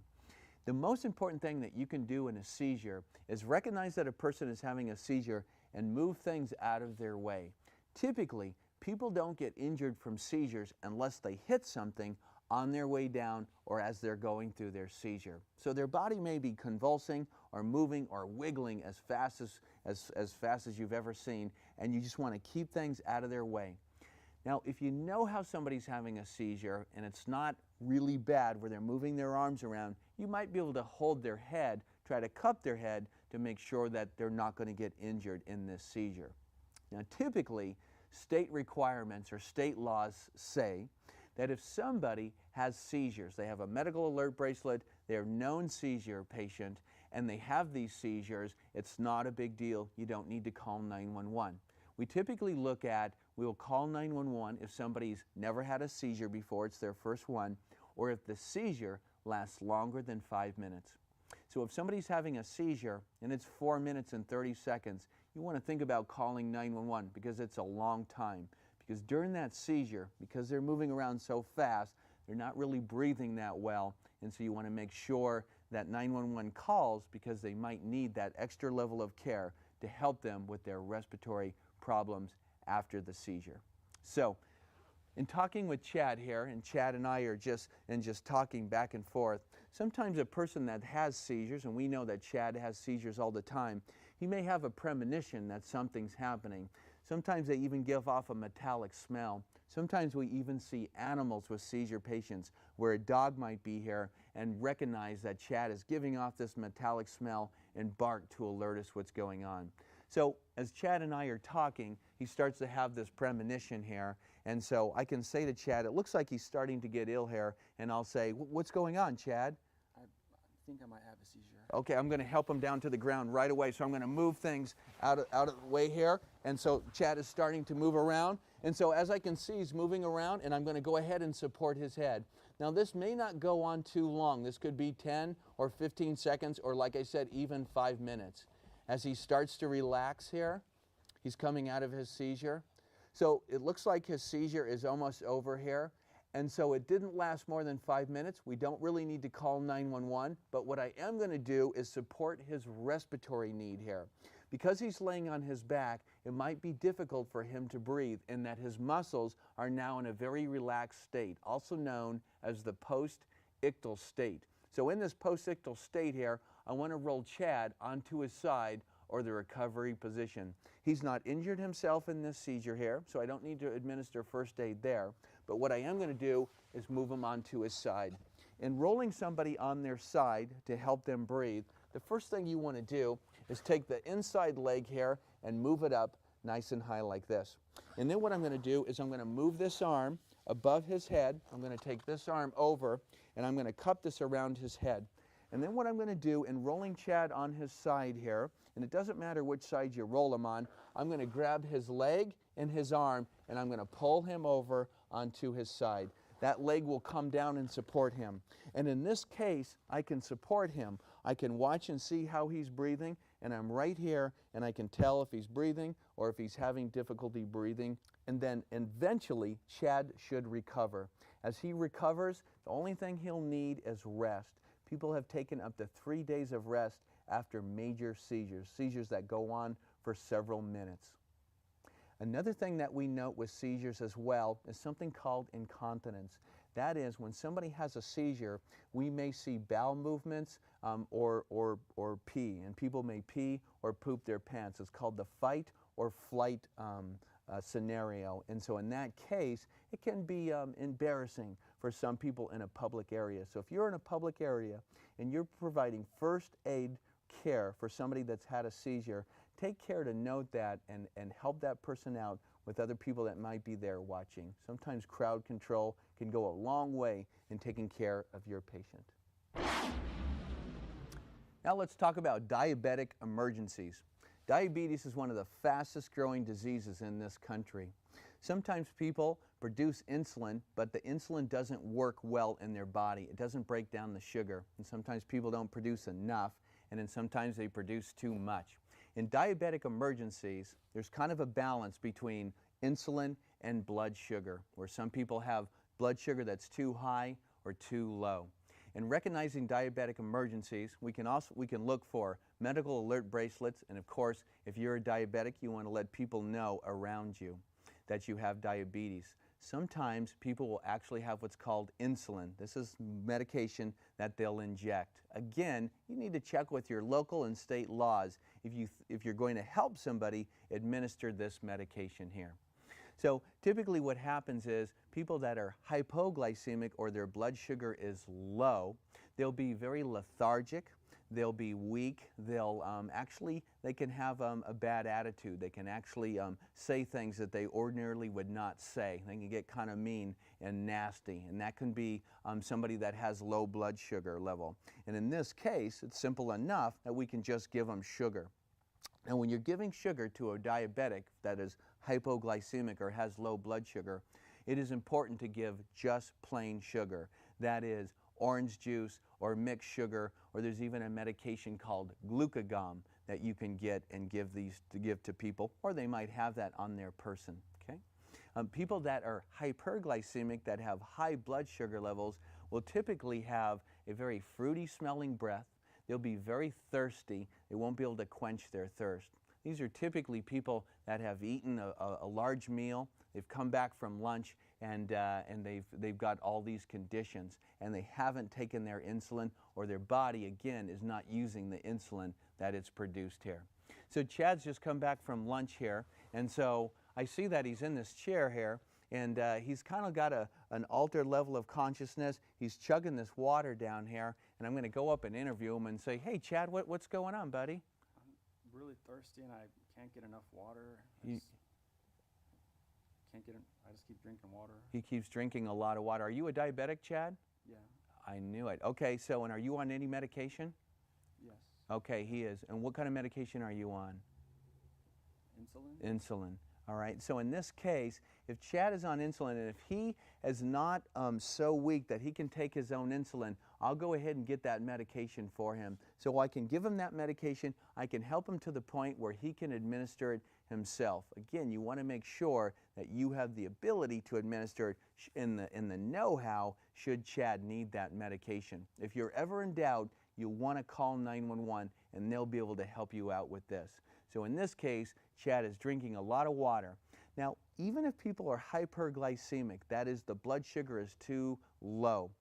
The most important thing that you can do in a seizure is recognize that a person is having a seizure and move things out of their way. Typically, people don't get injured from seizures unless they hit something on their way down or as they're going through their seizure. So their body may be convulsing or moving or wiggling as fast as you've ever seen, and you just want to keep things out of their way. Now, if you know how somebody's having a seizure and it's not really bad where they're moving their arms around, you might be able to hold their head, try to cup their head to make sure that they're not going to get injured in this seizure. Now, typically, state requirements or state laws say that if somebody has seizures, they have a medical alert bracelet, they're a known seizure patient, and they have these seizures, it's not a big deal. You don't need to call 911. We typically look at, we will call 911 if somebody's never had a seizure before, it's their first one, or if the seizure lasts longer than 5 minutes. So if somebody's having a seizure and it's 4 minutes and 30 seconds, you want to think about calling 911 because it's a long time. Because during that seizure, because they're moving around so fast, they're not really breathing that well, and so you want to make sure that 911 calls because they might need that extra level of care to help them with their respiratory problems after the seizure. So, in talking with Chad here, and Chad and I are just talking back and forth, sometimes a person that has seizures, and we know that Chad has seizures all the time, he may have a premonition that something's happening. Sometimes they even give off a metallic smell. Sometimes we even see animals with seizure patients where a dog might be here and recognize that Chad is giving off this metallic smell and bark to alert us what's going on. So as Chad and I are talking, he starts to have this premonition here. And so I can say to Chad, it looks like he's starting to get ill here. And I'll say, what's going on, Chad? I think I might have a seizure. Okay, I'm going to help him down to the ground right away. So I'm going to move things out of the way here. And so Chad is starting to move around. And so as I can see, he's moving around, and I'm going to go ahead and support his head. Now this may not go on too long. This could be 10 or 15 seconds, or like I said, even 5 minutes. As he starts to relax here, he's coming out of his seizure. So it looks like his seizure is almost over here. And so it didn't last more than 5 minutes. We don't really need to call 911, but what I am going to do is support his respiratory need here. Because he's laying on his back, it might be difficult for him to breathe in that his muscles are now in a very relaxed state, also known as the post-ictal state. So in this post-ictal state here, I want to roll Chad onto his side or the recovery position. He's not injured himself in this seizure here, so I don't need to administer first aid there. But what I am going to do is move him onto his side. In rolling somebody on their side to help them breathe, the first thing you want to do is take the inside leg here and move it up nice and high like this. And then what I'm going to do is I'm going to move this arm above his head. I'm going to take this arm over, and I'm going to cup this around his head. And then what I'm going to do in rolling Chad on his side here, and it doesn't matter which side you roll him on, I'm going to grab his leg and his arm, and I'm going to pull him over onto his side. That leg will come down and support him. And in this case, I can support him. I can watch and see how he's breathing, and I'm right here, and I can tell if he's breathing or if he's having difficulty breathing. And then eventually, Chad should recover. As he recovers, the only thing he'll need is rest. People have taken up to 3 days of rest after major seizures, seizures that go on for several minutes. Another thing that we note with seizures as well is something called incontinence. That is, when somebody has a seizure, we may see bowel movements or pee, and people may pee or poop their pants. It's called the fight or flight scenario. And so in that case, it can be embarrassing for some people in a public area. So if you're in a public area and you're providing first aid care for somebody that's had a seizure, take care to note that and help that person out with other people that might be there watching. Sometimes crowd control can go a long way in taking care of your patient. Now let's talk about diabetic emergencies. Diabetes is one of the fastest growing diseases in this country. Sometimes people produce insulin, but the insulin doesn't work well in their body. It doesn't break down the sugar. And sometimes people don't produce enough, and then sometimes they produce too much. In diabetic emergencies, there's kind of a balance between insulin and blood sugar, where some people have blood sugar that's too high or too low. In recognizing diabetic emergencies, we can look for medical alert bracelets, and of course, if you're a diabetic, you want to let people know around you that you have diabetes. Sometimes people will actually have what's called insulin. This is medication that they'll inject. Again, you need to check with your local and state laws if you're going to help somebody administer this medication here. So typically what happens is people that are hypoglycemic or their blood sugar is low, they'll be very lethargic, they'll be weak, they can have a bad attitude. They can actually say things that they ordinarily would not say. They can get kind of mean and nasty, and that can be somebody that has low blood sugar level. And in this case, it's simple enough that we can just give them sugar. Now when you're giving sugar to a diabetic that is hypoglycemic or has low blood sugar, it is important to give just plain sugar. That is orange juice or mixed sugar, or there's even a medication called glucagon that you can get and give to people, or they might have that on their person. Okay? People that are hyperglycemic, that have high blood sugar levels, will typically have a very fruity smelling breath. They'll be very thirsty. They won't be able to quench their thirst. These are typically people that have eaten a large meal, they've come back from lunch, and they've got all these conditions, and they haven't taken their insulin, or their body, again, is not using the insulin that it's produced here. So Chad's just come back from lunch here, and so I see that he's in this chair here, and he's kind of got an altered level of consciousness. He's chugging this water down here, and I'm going to go up and interview him and say, hey, Chad, what's going on, buddy? I'm really thirsty and I can't get enough water. You- I just keep drinking water. He keeps drinking a lot of water. Are you a diabetic, Chad? Yeah. I knew it. Okay, so, and are you on any medication? Yes. Okay, he is. And what kind of medication are you on? Insulin? Insulin. All right, so in this case, if Chad is on insulin and if he is not so weak that he can take his own insulin, I'll go ahead and get that medication for him. So I can give him that medication, I can help him to the point where he can administer it himself. Again, you want to make sure that you have the ability to administer it in the know-how should Chad need that medication. If you're ever in doubt, you want to call 911 and they'll be able to help you out with this. So in this case, Chad is drinking a lot of water. Now, even if people are hyperglycemic, that is, the blood sugar is too low,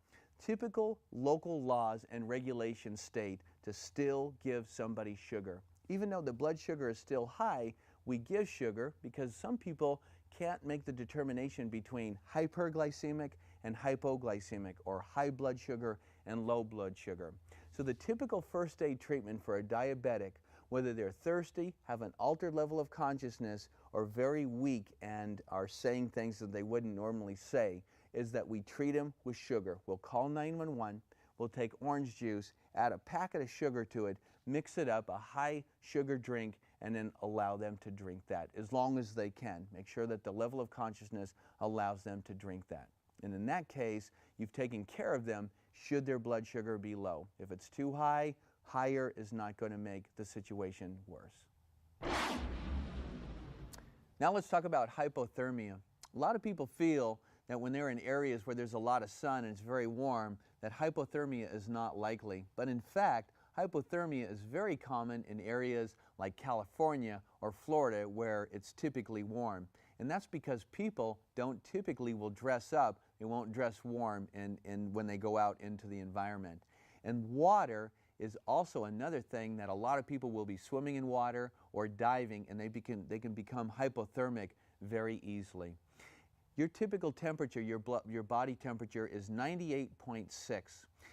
typical local laws and regulations state to still give somebody sugar. Even though the blood sugar is still high, we give sugar because some people can't make the determination between hyperglycemic and hypoglycemic, or high blood sugar and low blood sugar. So the typical first aid treatment for a diabetic, whether they're thirsty, have an altered level of consciousness, or very weak and are saying things that they wouldn't normally say, is that we treat them with sugar. We'll call 911, we'll take orange juice, add a packet of sugar to it, mix it up, a high sugar drink, and then allow them to drink that as long as they can. Make sure that the level of consciousness allows them to drink that. And in that case, you've taken care of them should their blood sugar be low. If it's too high, higher is not going to make the situation worse. Now let's talk about hypothermia. A lot of people feel that when they're in areas where there's a lot of sun and it's very warm, that hypothermia is not likely. But in fact, hypothermia is very common in areas like California or Florida where it's typically warm. And that's because people don't typically will dress up, they won't dress warm when they go out into the environment. And water is also another thing that a lot of people will be swimming in water or diving, and they can become hypothermic very easily. Your typical temperature, your body temperature, is 98.6.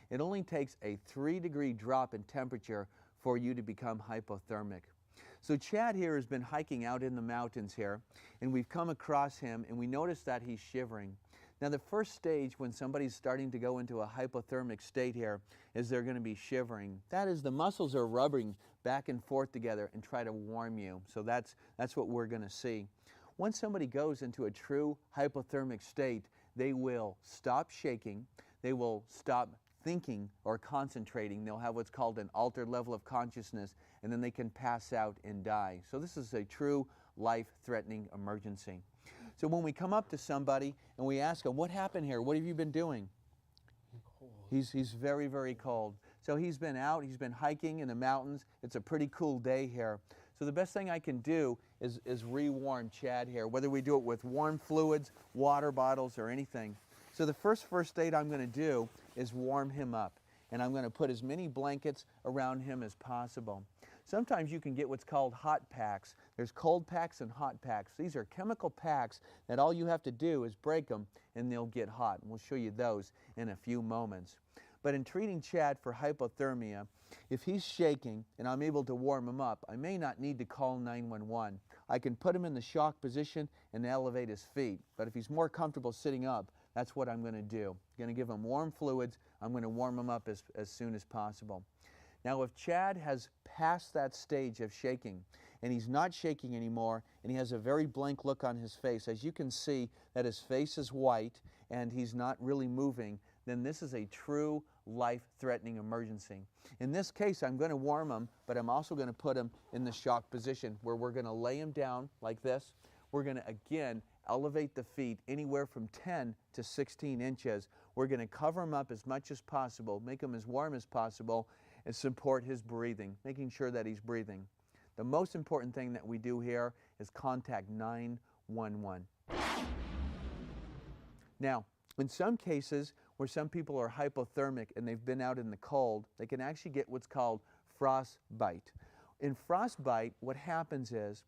It only takes a 3-degree drop in temperature for you to become hypothermic. So Chad here has been hiking out in the mountains here, and we've come across him and we notice that he's shivering. Now the first stage when somebody's starting to go into a hypothermic state here is they're going to be shivering. That is, the muscles are rubbing back and forth together and try to warm you. So that's what we're going to see. Once somebody goes into a true hypothermic state, they will stop shaking, they will stop thinking or concentrating. They'll have what's called an altered level of consciousness, and then they can pass out and die. So this is a true life-threatening emergency. So when we come up to somebody and we ask them, what happened here? What have you been doing? He's very, very cold. So he's been out, he's been hiking in the mountains. It's a pretty cool day here. So the best thing I can do is re-warm Chad here, whether we do it with warm fluids, water bottles, or anything. So the first aid I'm going to do is warm him up. And I'm going to put as many blankets around him as possible. Sometimes you can get what's called hot packs. There's cold packs and hot packs. These are chemical packs that all you have to do is break them and they'll get hot. And we'll show you those in a few moments. But in treating Chad for hypothermia, if he's shaking and I'm able to warm him up, I may not need to call 911. I can put him in the shock position and elevate his feet. But if he's more comfortable sitting up, that's what I'm going to do. I'm going to give him warm fluids. I'm going to warm him up as soon as possible. Now, if Chad has passed that stage of shaking and he's not shaking anymore and he has a very blank look on his face, as you can see that his face is white and he's not really moving, then this is a true life-threatening emergency. In this case, I'm going to warm him, but I'm also going to put him in the shock position where we're going to lay him down like this. We're going to, again, elevate the feet anywhere from 10 to 16 inches. We're going to cover him up as much as possible, make him as warm as possible, and support his breathing, making sure that he's breathing. The most important thing that we do here is contact 911. Now, in some cases where some people are hypothermic and they've been out in the cold, they can actually get what's called frostbite. in frostbite, what happens is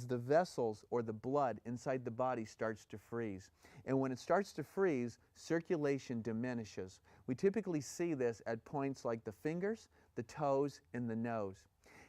the vessels or the blood inside the body starts to freeze. And when it starts to freeze, circulation diminishes. We typically see this at points like the fingers, the toes, and the nose.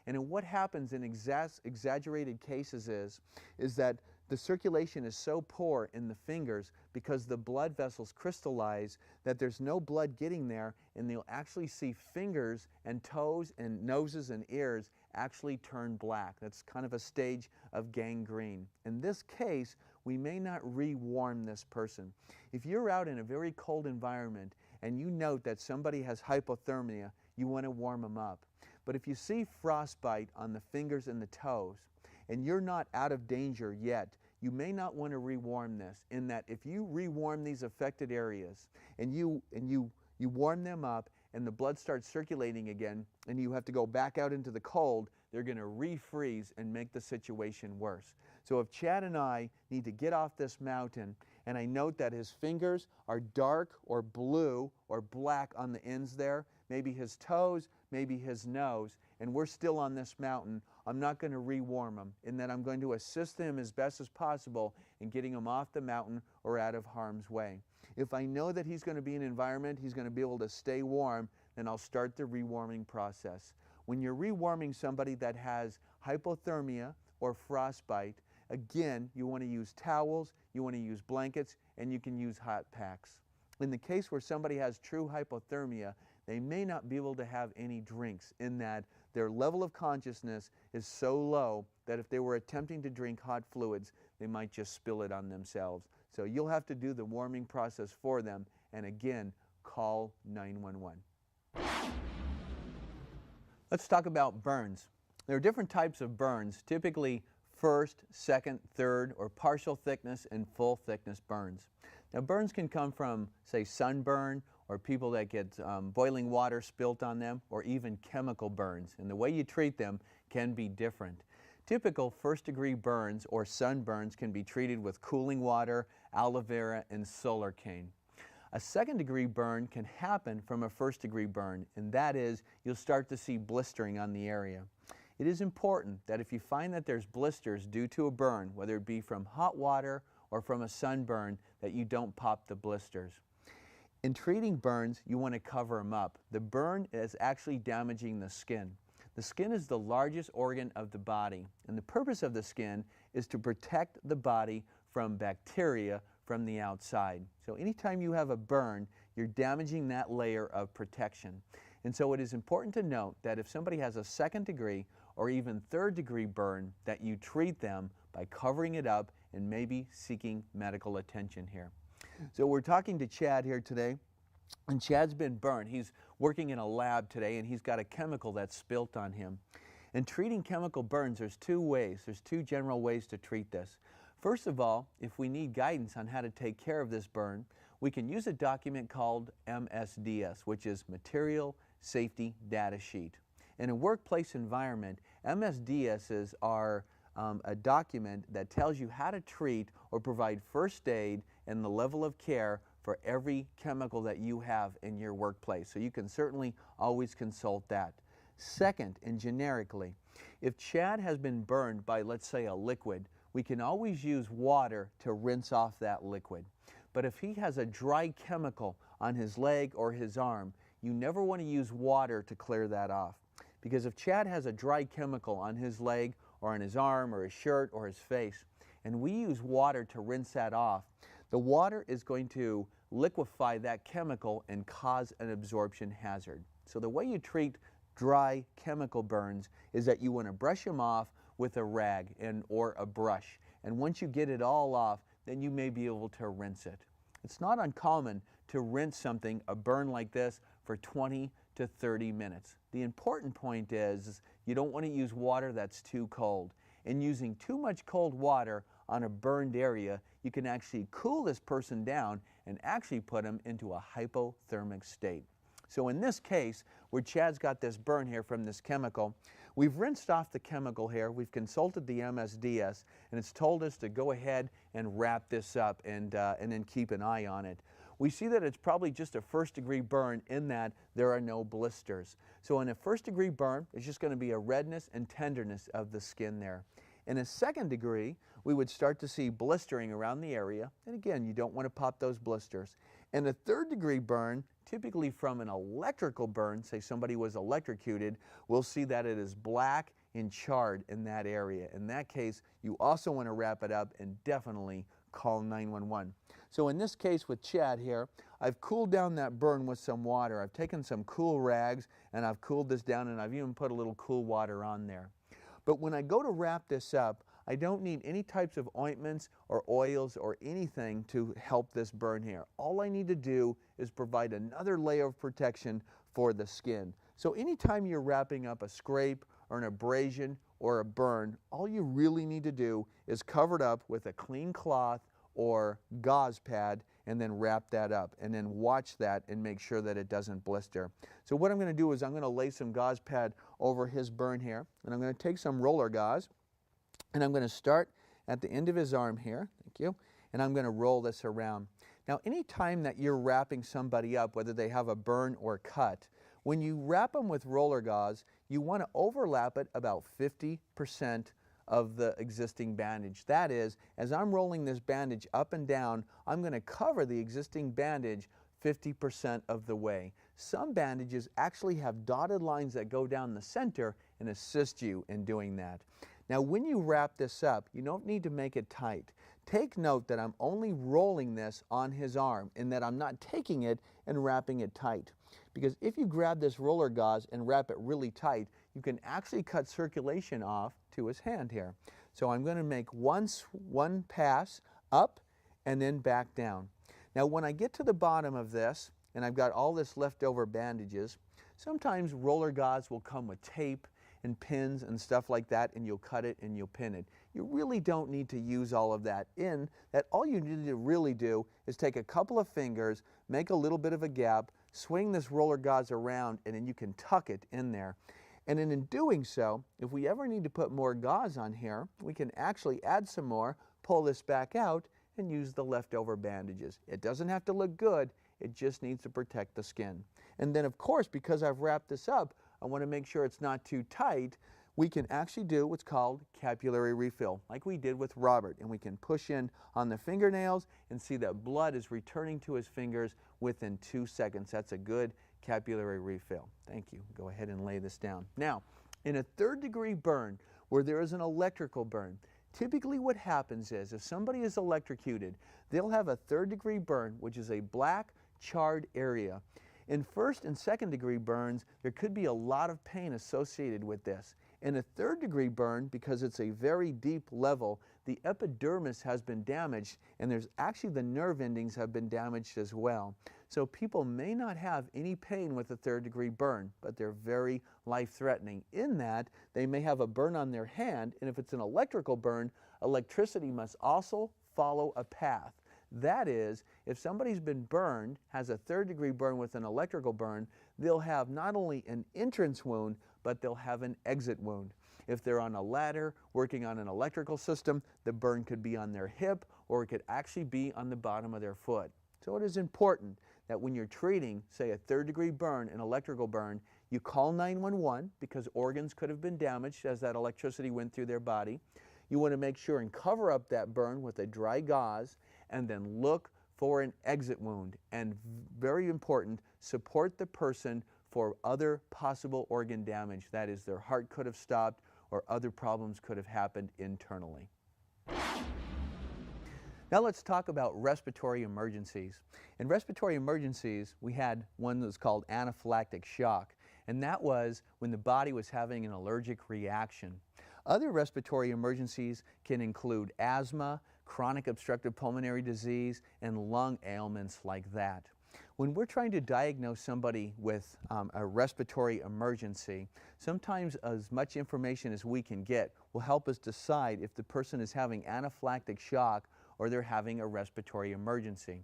And then what happens in exaggerated cases is that the circulation is so poor in the fingers because the blood vessels crystallize that there's no blood getting there, and you'll actually see fingers and toes and noses and ears actually turn black. That's kind of a stage of gangrene. In this case, we may not rewarm this person. If you're out in a very cold environment and you note that somebody has hypothermia, you want to warm them up. But if you see frostbite on the fingers and the toes, and you're not out of danger yet, you may not want to rewarm this, in that if you rewarm these affected areas and you warm them up and the blood starts circulating again and you have to go back out into the cold, they're going to refreeze and make the situation worse. So if Chad and I need to get off this mountain and I note that his fingers are dark or blue or black on the ends there, maybe his toes, maybe his nose, and we're still on this mountain, I'm not going to rewarm him, in that I'm going to assist him as best as possible in getting him off the mountain or out of harm's way. If I know that he's going to be in an environment he's going to be able to stay warm, then I'll start the rewarming process. When you're rewarming somebody that has hypothermia or frostbite, again, you want to use towels, you want to use blankets, and you can use hot packs. In the case where somebody has true hypothermia, they may not be able to have any drinks, in that their level of consciousness is so low that if they were attempting to drink hot fluids, they might just spill it on themselves. So you'll have to do the warming process for them, and again, call 911. Let's talk about burns. There are different types of burns, typically first, second, third, or partial thickness and full thickness burns. Now, burns can come from, say, sunburn, or people that get boiling water spilt on them, or even chemical burns. And the way you treat them can be different. Typical first-degree burns or sunburns can be treated with cooling water, aloe vera, and solar cane. A second-degree burn can happen from a first-degree burn, and that is you'll start to see blistering on the area. It is important that if you find that there's blisters due to a burn, whether it be from hot water or from a sunburn, that you don't pop the blisters. In treating burns, you want to cover them up. The burn is actually damaging the skin. The skin is the largest organ of the body, and the purpose of the skin is to protect the body from bacteria from the outside. So anytime you have a burn, you're damaging that layer of protection. And so it is important to note that if somebody has a second degree or even third degree burn, that you treat them by covering it up and maybe seeking medical attention here. So we're talking to Chad here today, and Chad's been burned. He's working in a lab today, and he's got a chemical that's spilt on him. In treating chemical burns, there's two ways. There's two general ways to treat this. First of all, if we need guidance on how to take care of this burn, we can use a document called MSDS, which is Material Safety Data Sheet. In a workplace environment, MSDSs are a document that tells you how to treat or provide first aid and the level of care for every chemical that you have in your workplace. So you can certainly always consult that. Second, and generically, if Chad has been burned by, let's say, a liquid, we can always use water to rinse off that liquid. But if he has a dry chemical on his leg or his arm, you never want to use water to clear that off. Because if Chad has a dry chemical on his leg or on his arm or his shirt or his face, and we use water to rinse that off, the water is going to liquefy that chemical and cause an absorption hazard. So the way you treat dry chemical burns is that you want to brush them off with a rag or a brush. And once you get it all off, then you may be able to rinse it. It's not uncommon to rinse something, a burn like this, for 20 to 30 minutes. The important point is you don't want to use water that's too cold. And using too much cold water on a burned area, you can actually cool this person down and actually put them into a hypothermic state. So in this case, where Chad's got this burn here from this chemical, we've rinsed off the chemical here, we've consulted the MSDS, and it's told us to go ahead and wrap this up and then keep an eye on it. we see that it's probably just a first-degree burn in that there are no blisters. So in a first-degree burn, it's just going to be a redness and tenderness of the skin there. In a second degree, we would start to see blistering around the area, and again, you don't want to pop those blisters. In a third-degree burn, typically from an electrical burn, say somebody was electrocuted, we'll see that it is black and charred in that area. In that case, you also want to wrap it up and definitely call 911. So in this case with Chad here, I've cooled down that burn with some water. I've taken some cool rags and I've cooled this down, and I've even put a little cool water on there. But when I go to wrap this up, I don't need any types of ointments or oils or anything to help this burn here. All I need to do is provide another layer of protection for the skin. So anytime you're wrapping up a scrape or an abrasion or a burn, all you really need to do is cover it up with a clean cloth or gauze pad and then wrap that up, and then watch that and make sure that it doesn't blister. So what I'm going to do is I'm going to lay some gauze pad over his burn here, and I'm going to take some roller gauze, and I'm going to start at the end of his arm here, thank you, and I'm going to roll this around. Now anytime that you're wrapping somebody up, whether they have a burn or cut, when you wrap them with roller gauze, you want to overlap it about 50% of the existing bandage. That is, as I'm rolling this bandage up and down, I'm going to cover the existing bandage 50% of the way. Some bandages actually have dotted lines that go down the center and assist you in doing that. Now when you wrap this up, you don't need to make it tight. Take note that I'm only rolling this on his arm and that I'm not taking it and wrapping it tight. Because if you grab this roller gauze and wrap it really tight, you can actually cut circulation off to his hand here. So I'm going to make one pass up and then back down. Now when I get to the bottom of this, and I've got all this leftover bandages, sometimes roller gauze will come with tape and pins and stuff like that, and you'll cut it and you'll pin it. You really don't need to use all of that in that. All you need to really do is take a couple of fingers, make a little bit of a gap, swing this roller gauze around, and then you can tuck it in there. And in doing so, if we ever need to put more gauze on here, we can actually add some more, pull this back out, and use the leftover bandages. It doesn't have to look good, it just needs to protect the skin. And then of course, because I've wrapped this up, I want to make sure it's not too tight. We can actually do what's called capillary refill, like we did with Robert, and we can push in on the fingernails and see that blood is returning to his fingers within 2 seconds. That's a good capillary refill. Thank you. Go ahead and lay this down. Now, in a third-degree burn where there is an electrical burn, typically what happens is if somebody is electrocuted, they'll have a third-degree burn, which is a black charred area. In first and second-degree burns, there could be a lot of pain associated with this. In a third-degree burn, because it's a very deep level, the epidermis has been damaged, and there's actually the nerve endings have been damaged as well. So people may not have any pain with a third-degree burn, but they're very life-threatening in that they may have a burn on their hand, and if it's an electrical burn, electricity must also follow a path. That is, if somebody's been burned, has a third-degree burn with an electrical burn, they'll have not only an entrance wound, but they'll have an exit wound. If they're on a ladder working on an electrical system, the burn could be on their hip, or it could actually be on the bottom of their foot. So it is important that when you're treating, say, a third-degree burn, an electrical burn, you call 911 because organs could have been damaged as that electricity went through their body. You want to make sure and cover up that burn with a dry gauze, and then look for an exit wound. And very important, support the person for other possible organ damage. That is, their heart could have stopped or other problems could have happened internally. Now let's talk about respiratory emergencies. In respiratory emergencies, we had one that was called anaphylactic shock, and that was when the body was having an allergic reaction. Other respiratory emergencies can include asthma, chronic obstructive pulmonary disease, and lung ailments like that. When we're trying to diagnose somebody with a respiratory emergency, sometimes as much information as we can get will help us decide if the person is having anaphylactic shock or they're having a respiratory emergency.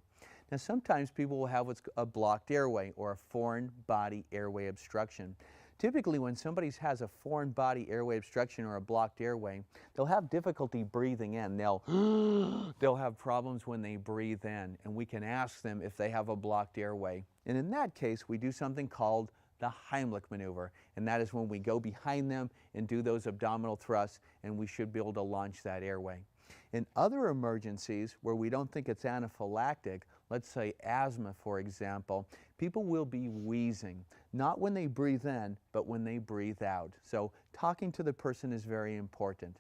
Now sometimes people will have what's a blocked airway or a foreign body airway obstruction. Typically, when somebody has a foreign body airway obstruction or a blocked airway, they'll have difficulty breathing in. They'll have problems when they breathe in, and we can ask them if they have a blocked airway. And in that case, we do something called the Heimlich maneuver, and that is when we go behind them and do those abdominal thrusts, and we should be able to launch that airway. In other emergencies where we don't think it's anaphylactic, let's say asthma for example, people will be wheezing, not when they breathe in, but when they breathe out. So talking to the person is very important.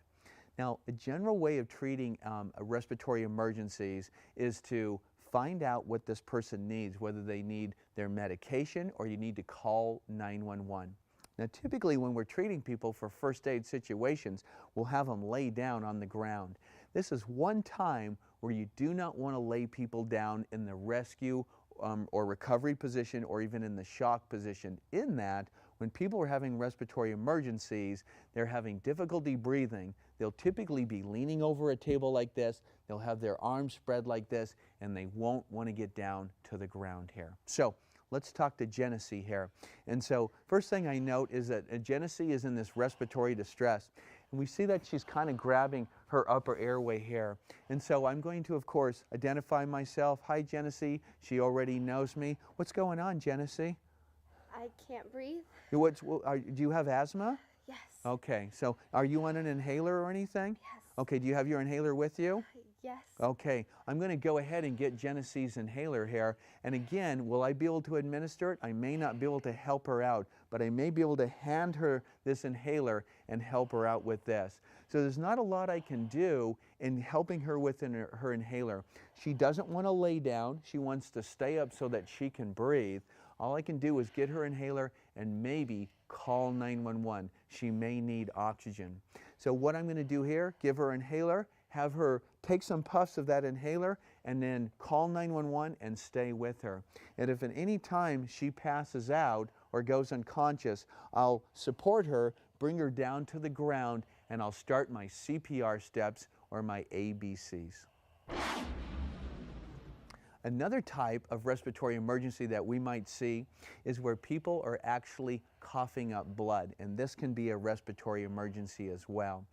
Now, a general way of treating respiratory emergencies is to find out what this person needs, whether they need their medication or you need to call 911. Now, typically when we're treating people for first aid situations, we'll have them lay down on the ground. This is one time where you do not want to lay people down in the rescue or recovery position or even in the shock position. In that, when people are having respiratory emergencies, they're having difficulty breathing, they'll typically be leaning over a table like this, they'll have their arms spread like this, and they won't want to get down to the ground here. So let's talk to Genesee here. And so first thing I note is that Genesee is in this respiratory distress. And we see that she's kind of grabbing her upper airway here. And so I'm going to, of course, identify myself. Hi, Genesee. She already knows me. What's going on, Genesee? I can't breathe. Do you have asthma? Yes. Okay, so are you on an inhaler or anything? Yes. Okay, do you have your inhaler with you? Yes. Okay, I'm going to go ahead and get Genesee's inhaler here. And again, will I be able to administer it? I may not be able to help her out, but I may be able to hand her this inhaler and help her out with this. So there's not a lot I can do in helping her with her inhaler. She doesn't want to lay down. She wants to stay up so that she can breathe. All I can do is get her inhaler and maybe call 911. She may need oxygen. So what I'm going to do here, give her inhaler, have her take some puffs of that inhaler, and then call 911 and stay with her. And if at any time she passes out or goes unconscious, I'll support her, bring her down to the ground, and I'll start my CPR steps or my ABCs. Another type of respiratory emergency that we might see is where people are actually coughing up blood, and this can be a respiratory emergency as well.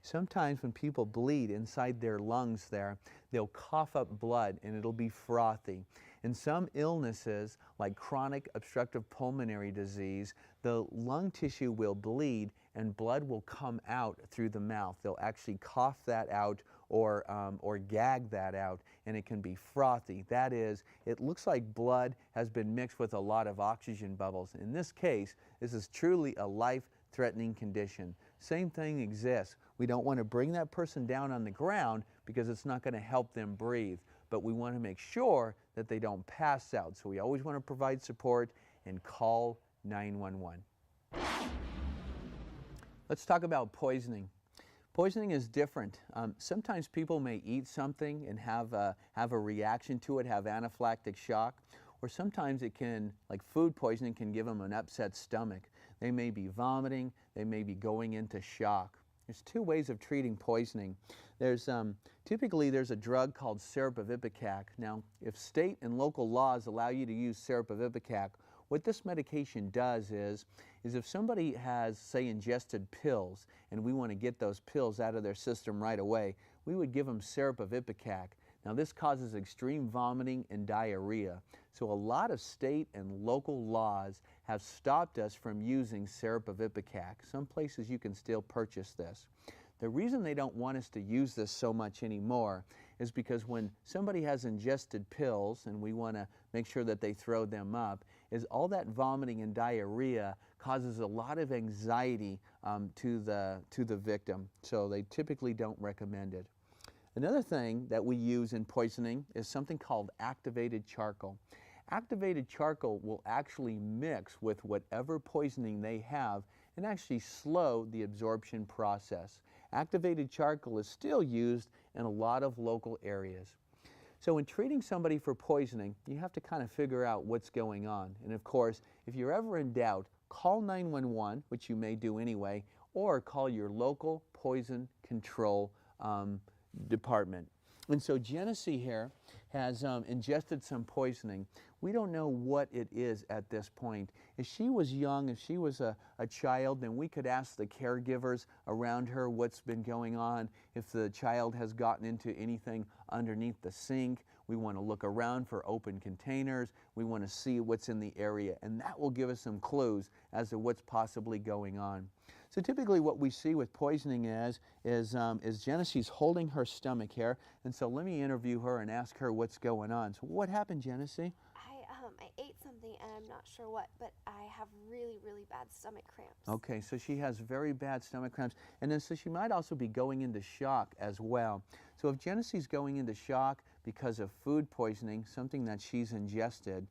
Sometimes when people bleed inside their lungs there, they'll cough up blood and it'll be frothy. In some illnesses, like chronic obstructive pulmonary disease, the lung tissue will bleed and blood will come out through the mouth. They'll actually cough that out or gag that out, and it can be frothy. That is, it looks like blood has been mixed with a lot of oxygen bubbles. In this case, this is truly a life-threatening condition. Same thing exists. We don't want to bring that person down on the ground because it's not going to help them breathe, but we want to make sure that they don't pass out. So we always want to provide support and call 911. Let's talk about poisoning. Poisoning is different. Sometimes people may eat something and have a reaction to it, have anaphylactic shock, or sometimes it can, like food poisoning, can give them an upset stomach. They may be vomiting, they may be going into shock. There's two ways of treating poisoning. Typically there's a drug called Serpivipacac. Now, if state and local laws allow you to use Serpivipacac, what this medication does is if somebody has, say, ingested pills, and we want to get those pills out of their system right away, we would give them Serpivipacac. Now, this causes extreme vomiting and diarrhea. So a lot of state and local laws have stopped us from using Serpivipacac. Some places you can still purchase this. The reason they don't want us to use this so much anymore is because when somebody has ingested pills, and we want to make sure that they throw them up, is all that vomiting and diarrhea causes a lot of anxiety to the victim. So they typically don't recommend it. Another thing that we use in poisoning is something called activated charcoal. Activated charcoal will actually mix with whatever poisoning they have and actually slow the absorption process. Activated charcoal is still used in a lot of local areas. So in treating somebody for poisoning, you have to kind of figure out what's going on. And of course, if you're ever in doubt, call 911, which you may do anyway, or call your local poison control department. And so Genesee here has ingested some poisoning. We don't know what it is at this point. If she was young, if she was a child, then we could ask the caregivers around her what's been going on. If the child has gotten into anything underneath the sink, we want to look around for open containers. We want to see what's in the area, and that will give us some clues as to what's possibly going on. So typically what we see with poisoning is Genesee's holding her stomach here, and so let me interview her and ask her what's going on. So what happened, Genesee? I ate something and I'm not sure what, but I have really, really bad stomach cramps. Okay, so she has very bad stomach cramps, and then so she might also be going into shock as well. So if Genesee's going into shock because of food poisoning, something that she's ingested,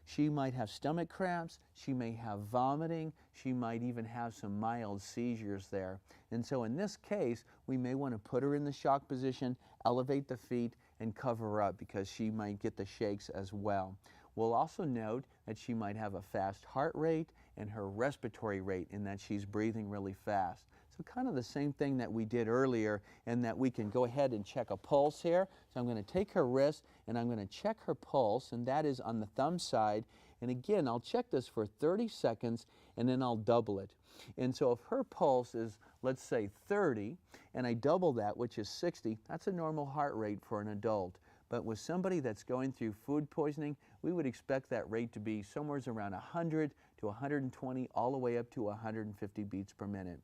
she might have stomach cramps, she may have vomiting, she might even have some mild seizures there. And so in this case, we may want to put her in the shock position, elevate the feet, and cover her up because she might get the shakes as well. We'll also note that she might have a fast heart rate and her respiratory rate in that she's breathing really fast. So kind of the same thing that we did earlier, in that we can go ahead and check a pulse here. So I'm going to take her wrist and I'm going to check her pulse, and that is on the thumb side. And again, I'll check this for 30 seconds and then I'll double it. And so if her pulse is, let's say, 30, and I double that, which is 60, that's a normal heart rate for an adult. But with somebody that's going through food poisoning, we would expect that rate to be somewhere around 100 to 120, all the way up to 150 beats per minute.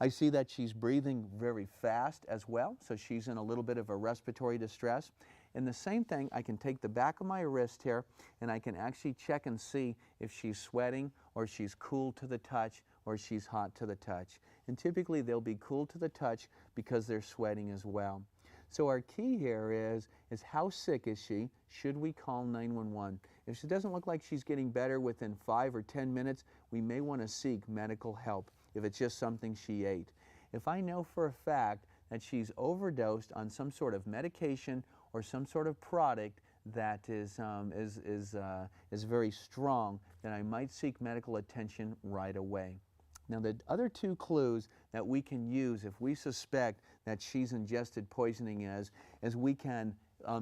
I see that she's breathing very fast as well, so she's in a little bit of a respiratory distress. And the same thing, I can take the back of my wrist here and I can actually check and see if she's sweating or she's cool to the touch or she's hot to the touch. And typically they'll be cool to the touch because they're sweating as well. So our key here is how sick is she? Should we call 911? If she doesn't look like she's getting better within 5 or 10 minutes, we may want to seek medical help if it's just something she ate. If I know for a fact that she's overdosed on some sort of medication or some sort of product that is very strong, then I might seek medical attention right away. Now, the other two clues that we can use if we suspect that she's ingested poisoning is we can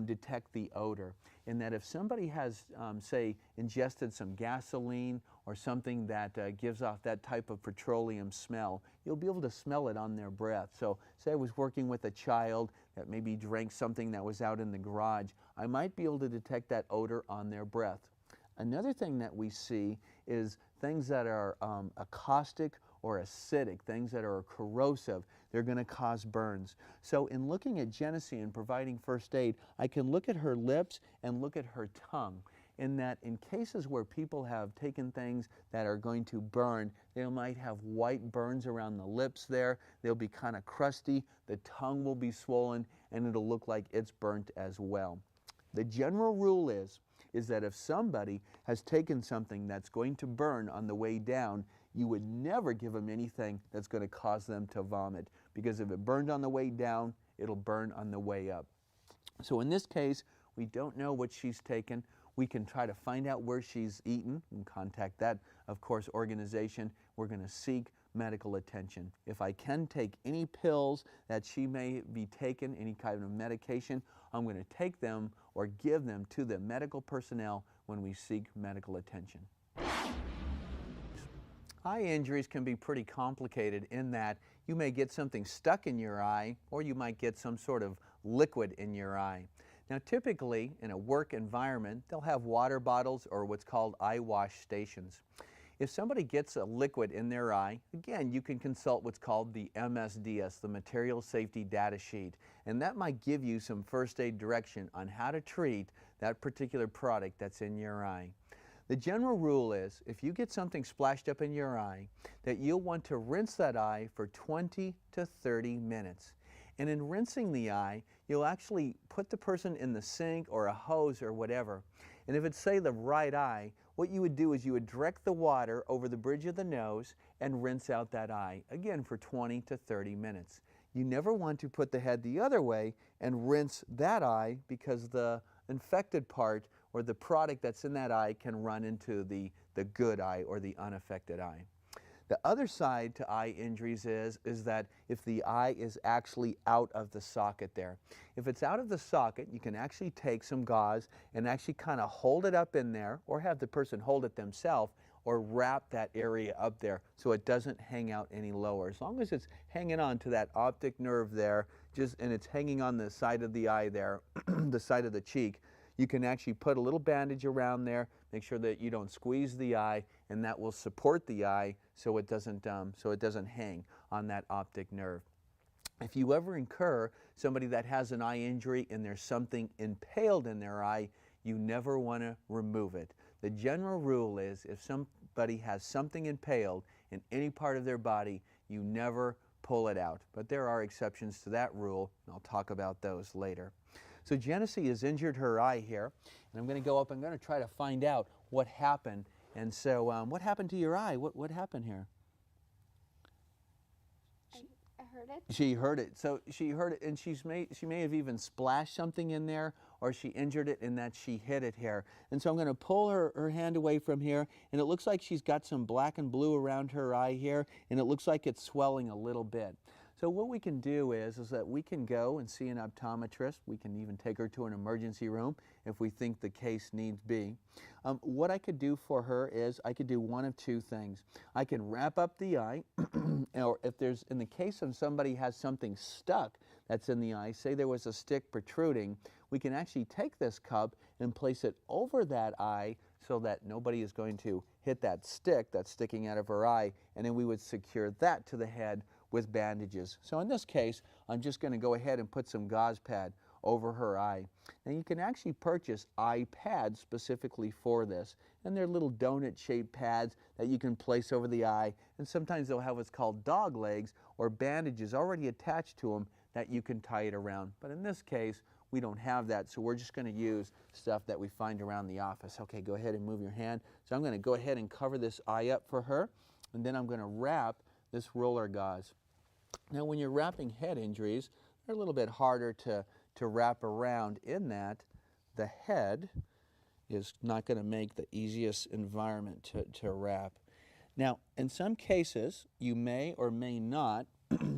detect the odor. In that if somebody has, say, ingested some gasoline or something that gives off that type of petroleum smell, you'll be able to smell it on their breath. So say I was working with a child that maybe drank something that was out in the garage, I might be able to detect that odor on their breath. Another thing that we see is things that are caustic or acidic, things that are corrosive. They're going to cause burns. So in looking at Genesee and providing first aid, I can look at her lips and look at her tongue. In that in cases where people have taken things that are going to burn, they might have white burns around the lips there. They'll be kind of crusty. The tongue will be swollen and it'll look like it's burnt as well. The general rule is that if somebody has taken something that's going to burn on the way down, you would never give them anything that's going to cause them to vomit, because if it burned on the way down, it'll burn on the way up. So in this case, we don't know what she's taken. We can try to find out where she's eaten and contact that, of course, organization. We're going to seek medical attention. If I can take any pills that she may be taking, any kind of medication, I'm going to take them or give them to the medical personnel when we seek medical attention. Eye injuries can be pretty complicated in that you may get something stuck in your eye or you might get some sort of liquid in your eye. Now typically in a work environment they'll have water bottles or what's called eye wash stations. If somebody gets a liquid in their eye, again, you can consult what's called the MSDS, the Material Safety Data Sheet, and that might give you some first aid direction on how to treat that particular product that's in your eye. The general rule is if you get something splashed up in your eye, that you'll want to rinse that eye for 20 to 30 minutes. And in rinsing the eye, you'll actually put the person in the sink or a hose or whatever. And if it's, say, the right eye, what you would do is you would direct the water over the bridge of the nose and rinse out that eye, again for 20 to 30 minutes. You never want to put the head the other way and rinse that eye, because the infected part or the product that's in that eye can run into the good eye or the unaffected eye. The other side to eye injuries is that if the eye is actually out of the socket there. If it's out of the socket, you can actually take some gauze and actually kind of hold it up in there, or have the person hold it themselves, or wrap that area up there so it doesn't hang out any lower. As long as it's hanging on to that optic nerve there, and it's hanging on the side of the eye there, the side of the cheek, you can actually put a little bandage around there, make sure that you don't squeeze the eye, and that will support the eye so it doesn't hang on that optic nerve. If you ever incur somebody that has an eye injury and there's something impaled in their eye, you never want to remove it. The general rule is if somebody has something impaled in any part of their body, you never pull it out. But there are exceptions to that rule, and I'll talk about those later. So Genesee has injured her eye here, and I'm going to go up and I'm going to try to find out what happened. And so what happened to your eye? What happened here? I heard it. She heard it. So she heard it, and she may have even splashed something in there, or she injured it in that she hit it here. And so I'm going to pull her hand away from here, and it looks like she's got some black and blue around her eye here, and it looks like it's swelling a little bit. So what we can do is that we can go and see an optometrist. We can even take her to an emergency room if we think the case needs be. What I could do for her is I could do one of two things. I can wrap up the eye, or if there's, in the case of somebody has something stuck that's in the eye, say there was a stick protruding, we can actually take this cup and place it over that eye so that nobody is going to hit that stick that's sticking out of her eye, and then we would secure that to the head with bandages. So in this case, I'm just going to go ahead and put some gauze pad over her eye. Now you can actually purchase eye pads specifically for this, and they're little donut-shaped pads that you can place over the eye, and sometimes they'll have what's called dog legs or bandages already attached to them that you can tie it around. But in this case, we don't have that, so we're just going to use stuff that we find around the office. Okay, go ahead and move your hand. So I'm going to go ahead and cover this eye up for her, and then I'm going to wrap this roller gauze. Now when you're wrapping head injuries, they're a little bit harder to wrap around, in that the head is not going to make the easiest environment to wrap. Now in some cases you may or may not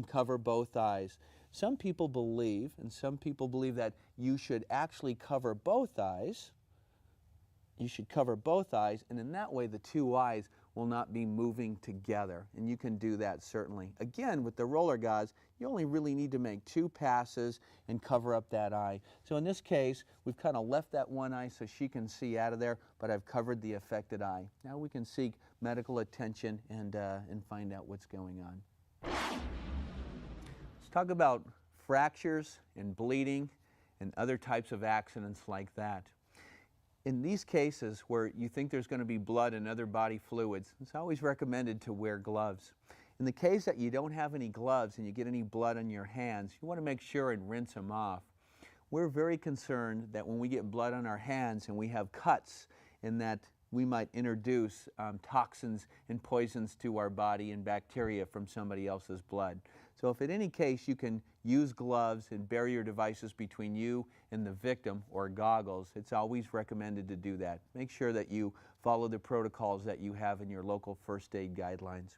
cover both eyes. Some people believe that you should actually cover both eyes. You should cover both eyes, and in that way the two eyes will not be moving together, and you can do that certainly. Again, with the roller gauze, you only really need to make 2 passes and cover up that eye. So in this case, we've kind of left that one eye so she can see out of there, but I've covered the affected eye. Now we can seek medical attention and find out what's going on. Let's talk about fractures and bleeding and other types of accidents like that. In these cases where you think there's going to be blood and other body fluids, it's always recommended to wear gloves. In the case that you don't have any gloves and you get any blood on your hands, you want to make sure and rinse them off. We're very concerned that when we get blood on our hands and we have cuts, and that we might introduce toxins and poisons to our body and bacteria from somebody else's blood. So if in any case you can use gloves and barrier devices between you and the victim, or goggles, it's always recommended to do that. Make sure that you follow the protocols that you have in your local first aid guidelines.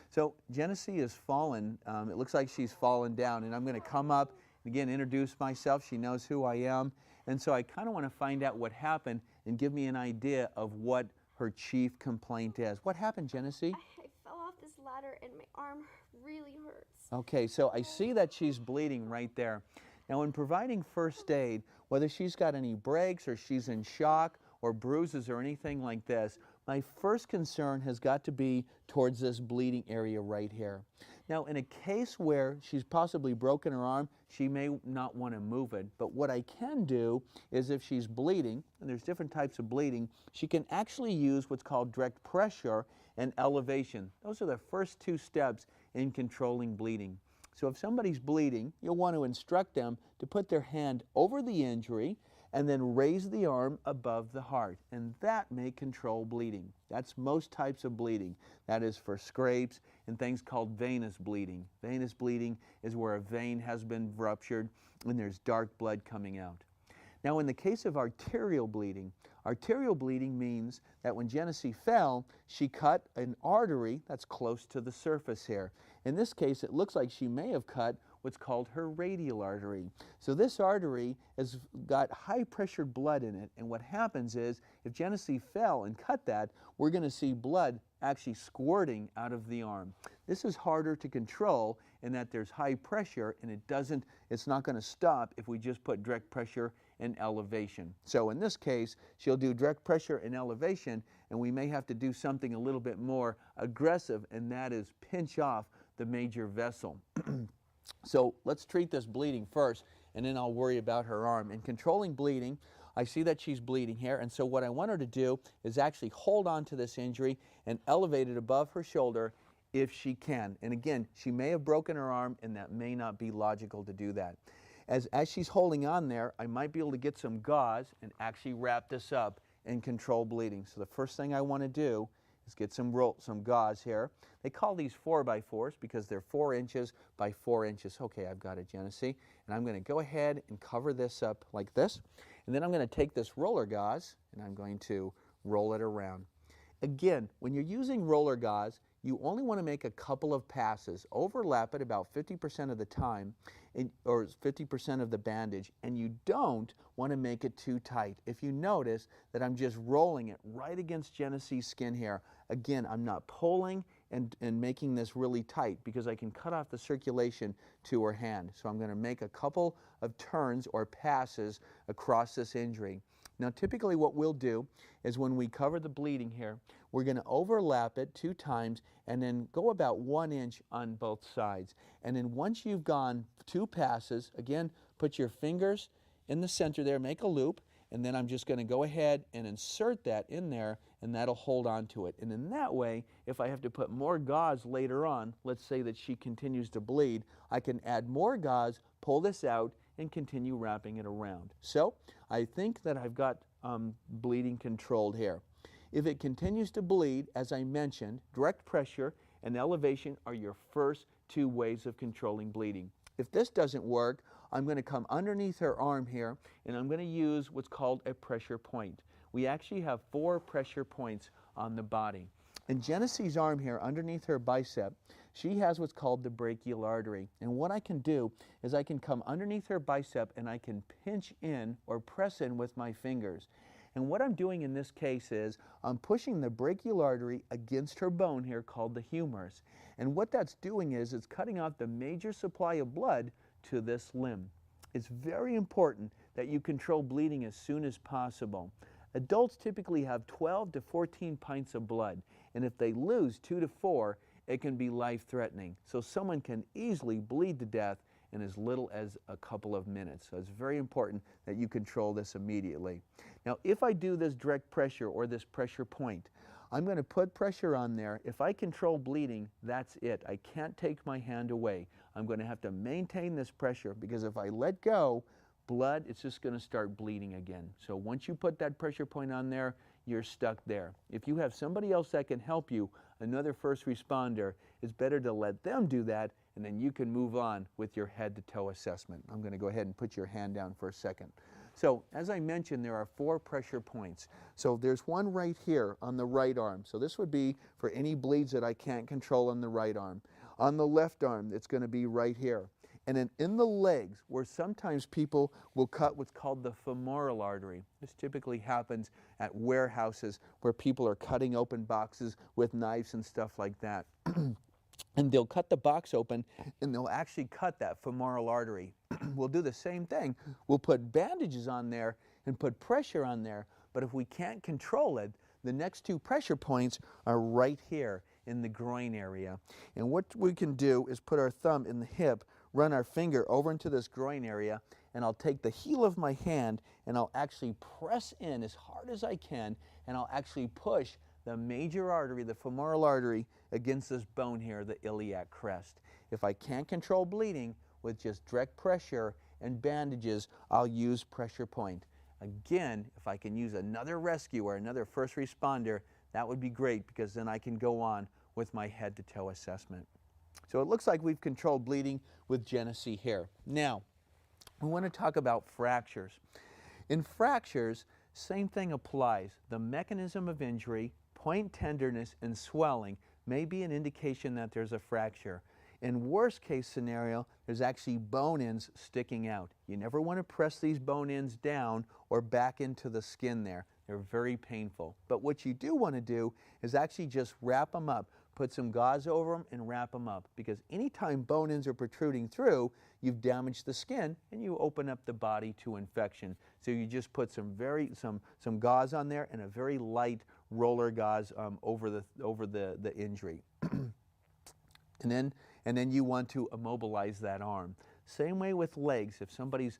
So Genesee has fallen. It looks like she's fallen down, and I'm going to come up and again introduce myself. She knows who I am, and so I kind of want to find out what happened and give me an idea of what her chief complaint is. What happened, Genesee? I fell off this ladder and my arm really hurts. Okay, so I see that she's bleeding right there. Now, in providing first aid, whether she's got any breaks or she's in shock or bruises or anything like this, my first concern has got to be towards this bleeding area right here. Now, in a case where she's possibly broken her arm, she may not want to move it. But what I can do is, if she's bleeding, and there's different types of bleeding, she can actually use what's called direct pressure and elevation. Those are the first 2 steps in controlling bleeding. So if somebody's bleeding, you'll want to instruct them to put their hand over the injury and then raise the arm above the heart, and that may control bleeding. That's most types of bleeding. That is for scrapes and things called venous bleeding. Venous bleeding is where a vein has been ruptured and there's dark blood coming out. Now, in the case of arterial bleeding means that when Genesee fell, she cut an artery that's close to the surface here. In this case, it looks like she may have cut what's called her radial artery. So this artery has got high pressured blood in it, and what happens is if Genesee fell and cut that, we're going to see blood actually squirting out of the arm. This is harder to control in that there's high pressure, and it's not going to stop if we just put direct pressure and elevation. So in this case, she'll do direct pressure and elevation, and we may have to do something a little bit more aggressive, and that is pinch off the major vessel. So let's treat this bleeding first, and then I'll worry about her arm. In controlling bleeding, I see that she's bleeding here, and so what I want her to do is actually hold on to this injury and elevate it above her shoulder if she can. And again, she may have broken her arm, and that may not be logical to do that. As she's holding on there, I might be able to get some gauze and actually wrap this up and control bleeding. So the first thing I want to do is get some gauze here. They call these 4x4s because they're 4 inches by 4 inches. Okay, I've got it, Genesee. And I'm going to go ahead and cover this up like this. And then I'm going to take this roller gauze and I'm going to roll it around. Again, when you're using roller gauze, you only want to make a couple of passes, overlap it about 50% of the time, or 50% of the bandage, and you don't want to make it too tight. If you notice that I'm just rolling it right against Genesee's skin here, again, I'm not pulling and making this really tight because I can cut off the circulation to her hand. So I'm going to make a couple of turns or passes across this injury. Now, typically what we'll do is when we cover the bleeding here, we're going to overlap it 2 times and then go about 1 inch on both sides. And then once you've gone 2 passes, again, put your fingers in the center there, make a loop, and then I'm just going to go ahead and insert that in there, and that'll hold on to it. And in that way, if I have to put more gauze later on, let's say that she continues to bleed, I can add more gauze, pull this out, and continue wrapping it around. So I think that I've got bleeding controlled here. If it continues to bleed, as I mentioned, direct pressure and elevation are your first 2 ways of controlling bleeding. If this doesn't work, I'm going to come underneath her arm here, and I'm going to use what's called a pressure point. We actually have 4 pressure points on the body. In Genesee's arm here, underneath her bicep, she has what's called the brachial artery. And what I can do is I can come underneath her bicep and I can pinch in or press in with my fingers. And what I'm doing in this case is I'm pushing the brachial artery against her bone here called the humerus. And what that's doing is it's cutting off the major supply of blood to this limb. It's very important that you control bleeding as soon as possible. Adults typically have 12 to 14 pints of blood, and if they lose 2 to 4, it can be life-threatening. So someone can easily bleed to death in as little as a couple of minutes. So it's very important that you control this immediately. Now, if I do this direct pressure or this pressure point, I'm going to put pressure on there. If I control bleeding, that's it. I can't take my hand away. I'm going to have to maintain this pressure because if I let go, blood, it's just going to start bleeding again. So once you put that pressure point on there, you're stuck there. If you have somebody else that can help you, another first responder, it's better to let them do that, and then you can move on with your head-to-toe assessment. I'm going to go ahead and put your hand down for a second. So as I mentioned, there are 4 pressure points. So there's one right here on the right arm. So this would be for any bleeds that I can't control on the right arm. On the left arm, it's going to be right here. And then in the legs, where sometimes people will cut what's called the femoral artery. This typically happens at warehouses where people are cutting open boxes with knives and stuff like that. And they'll cut the box open and they'll actually cut that femoral artery. We'll do the same thing. We'll put bandages on there and put pressure on there, but if we can't control it, the next 2 pressure points are right here in the groin area. And what we can do is put our thumb in the hip, run our finger over into this groin area, and I'll take the heel of my hand and I'll actually press in as hard as I can, and I'll actually push the major artery, the femoral artery, against this bone here, the iliac crest. If I can't control bleeding with just direct pressure and bandages, I'll use pressure point. Again, if I can use another rescue or another first responder, that would be great because then I can go on with my head-to-toe assessment. So it looks like we've controlled bleeding with Genesee here. Now, we want to talk about fractures. In fractures, same thing applies. The mechanism of injury, point tenderness, and swelling may be an indication that there's a fracture. In worst case scenario, there's actually bone ends sticking out. You never want to press these bone ends down or back into the skin there. They're very painful. But what you do want to do is actually just wrap them up. Put some gauze over them and wrap them up, because anytime bone ends are protruding through, you've damaged the skin and you open up the body to infection. So you just put some gauze on there and a very light roller gauze over the injury. And then you want to immobilize that arm. Same way with legs. If somebody's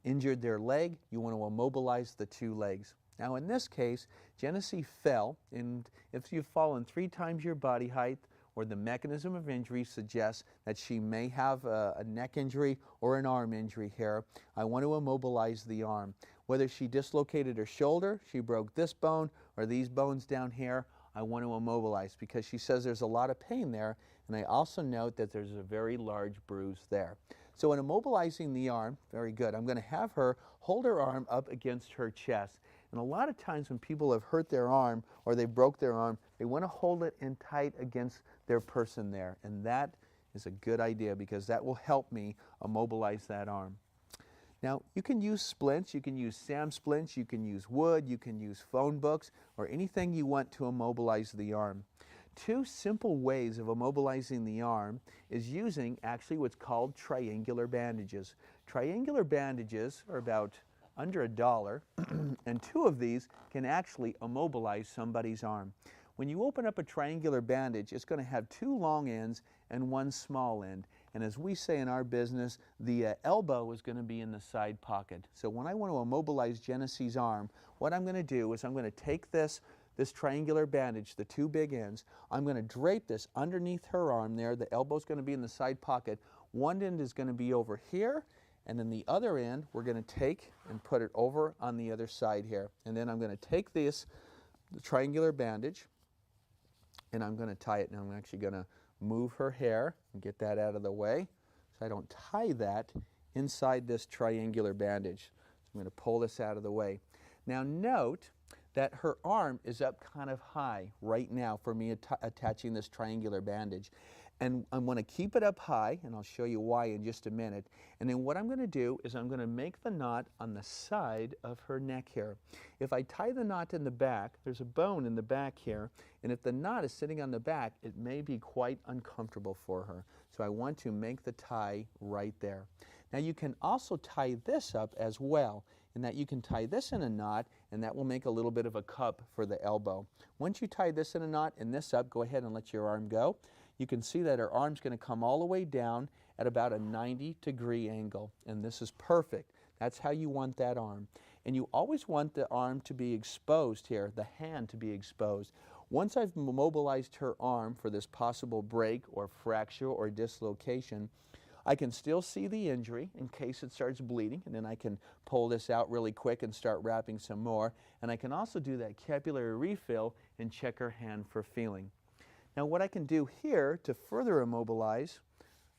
injured their leg, you want to immobilize the two legs. Now in this case, Genesee fell, and if you've fallen 3 times your body height, or the mechanism of injury suggests that she may have a neck injury or an arm injury here, I want to immobilize the arm. Whether she dislocated her shoulder, she broke this bone, or these bones down here, I want to immobilize, because she says there's a lot of pain there, and I also note that there's a very large bruise there. So in immobilizing the arm, very good, I'm going to have her hold her arm up against her chest. And a lot of times when people have hurt their arm or they broke their arm, they want to hold it in tight against their person there. And that is a good idea, because that will help me immobilize that arm. Now, you can use splints, you can use SAM splints, you can use wood, you can use phone books, or anything you want to immobilize the arm. 2 simple ways of immobilizing the arm is using actually what's called triangular bandages. Triangular bandages are about under $1, and 2 of these can actually immobilize somebody's arm. When you open up a triangular bandage, it's going to have 2 long ends and 1 small end. And as we say in our business, the elbow is going to be in the side pocket. So when I want to immobilize Genesee's arm, what I'm going to do is I'm going to take this triangular bandage, the 2 big ends, I'm going to drape this underneath her arm there. The elbow's going to be in the side pocket. One end is going to be over here, and then the other end we're going to take and put it over on the other side here. And then I'm going to take the triangular bandage, and I'm going to tie it. Now I'm actually going to move her hair and get that out of the way so I don't tie that inside this triangular bandage. So I'm going to pull this out of the way. Now note that her arm is up kind of high right now for me attaching this triangular bandage. And I want to keep it up high, and I'll show you why in just a minute. And then what I'm going to do is I'm going to make the knot on the side of her neck here. If I tie the knot in the back, there's a bone in the back here, and if the knot is sitting on the back, it may be quite uncomfortable for her. So I want to make the tie right there. Now you can also tie this up as well, in that you can tie this in a knot, and that will make a little bit of a cup for the elbow. Once you tie this in a knot and this up, go ahead and let your arm go. You can see that her arm's going to come all the way down at about a 90-degree angle, and this is perfect. That's how you want that arm. And you always want the arm to be exposed here, the hand to be exposed. Once I've mobilized her arm for this possible break or fracture or dislocation, I can still see the injury in case it starts bleeding, and then I can pull this out really quick and start wrapping some more. And I can also do that capillary refill and check her hand for feeling. Now what I can do here to further immobilize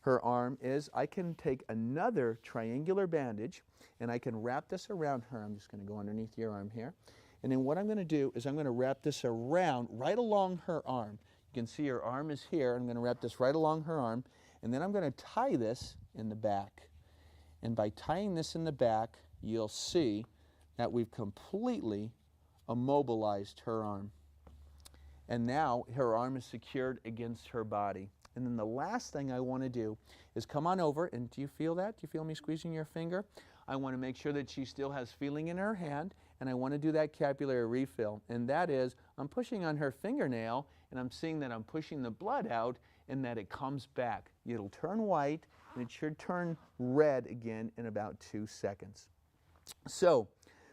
her arm is I can take another triangular bandage and I can wrap this around her. I'm just going to go underneath your arm here. And then what I'm going to do is I'm going to wrap this around right along her arm. You can see her arm is here. I'm going to wrap this right along her arm, and then I'm going to tie this in the back. And by tying this in the back, you'll see that we've completely immobilized her arm. And now her arm is secured against her body. And then the last thing I want to do is come on over, and do you feel that? Do you feel me squeezing your finger? I want to make sure that she still has feeling in her hand, and I want to do that capillary refill. And that is, I'm pushing on her fingernail, and I'm seeing that I'm pushing the blood out and that it comes back. It'll turn white, and it should turn red again in about 2 seconds. So,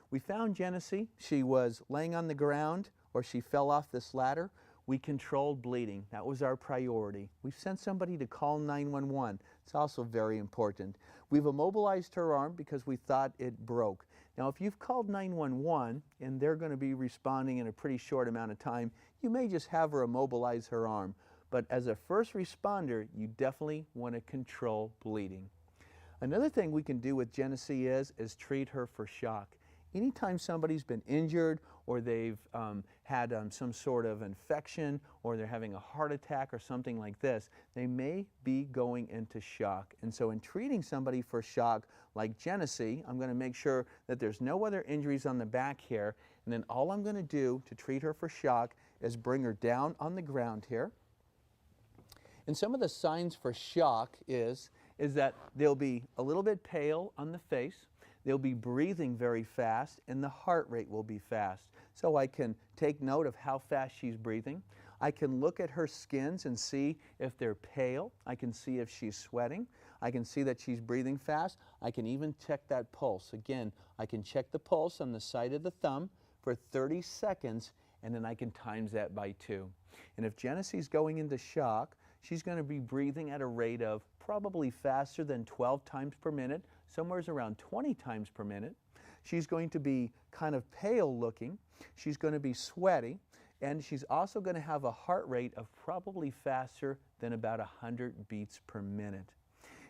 we found Genesee. She was laying on the ground, or she fell off this ladder. We controlled bleeding. That was our priority. We've sent somebody to call 911. It's also very important. We've immobilized her arm because we thought it broke. Now, if you've called 911 and they're going to be responding in a pretty short amount of time, you may just have her immobilize her arm. But as a first responder, you definitely want to control bleeding. Another thing we can do with Genesee is treat her for shock. anytime somebody's been injured or they've had some sort of infection or they're having a heart attack or something like this, they may be going into shock. And so in treating somebody for shock like Genesee, I'm going to make sure that there's no other injuries on the back here. And then all I'm going to do to treat her for shock is bring her down on the ground here. And some of the signs for shock is that they'll be a little bit pale on the face, they'll be breathing very fast, and the heart rate will be fast. So I can take note of how fast she's breathing. I can look at her skins and see if they're pale. I can see if she's sweating. I can see that she's breathing fast. I can even check that pulse. Again, I can check the pulse on the side of the thumb for 30 seconds, and then I can times that by 2. And if Genesee's going into shock, she's going to be breathing at a rate of probably faster than 12 times per minute, somewhere around 20 times per minute. She's going to be kind of pale looking. She's going to be sweaty. And she's also going to have a heart rate of probably faster than about 100 beats per minute.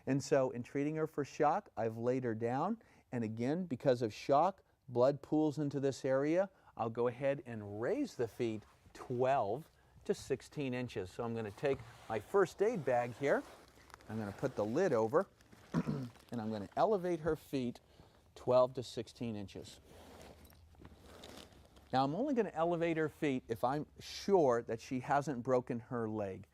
And so in treating her for shock, I've laid her down. And again, because of shock, blood pools into this area. I'll go ahead and raise the feet 12 to 16 inches. So I'm going to take my first aid bag here. I'm going to put the lid over. And I'm going to elevate her feet 12 to 16 inches. Now I'm only going to elevate her feet if I'm sure that she hasn't broken her leg.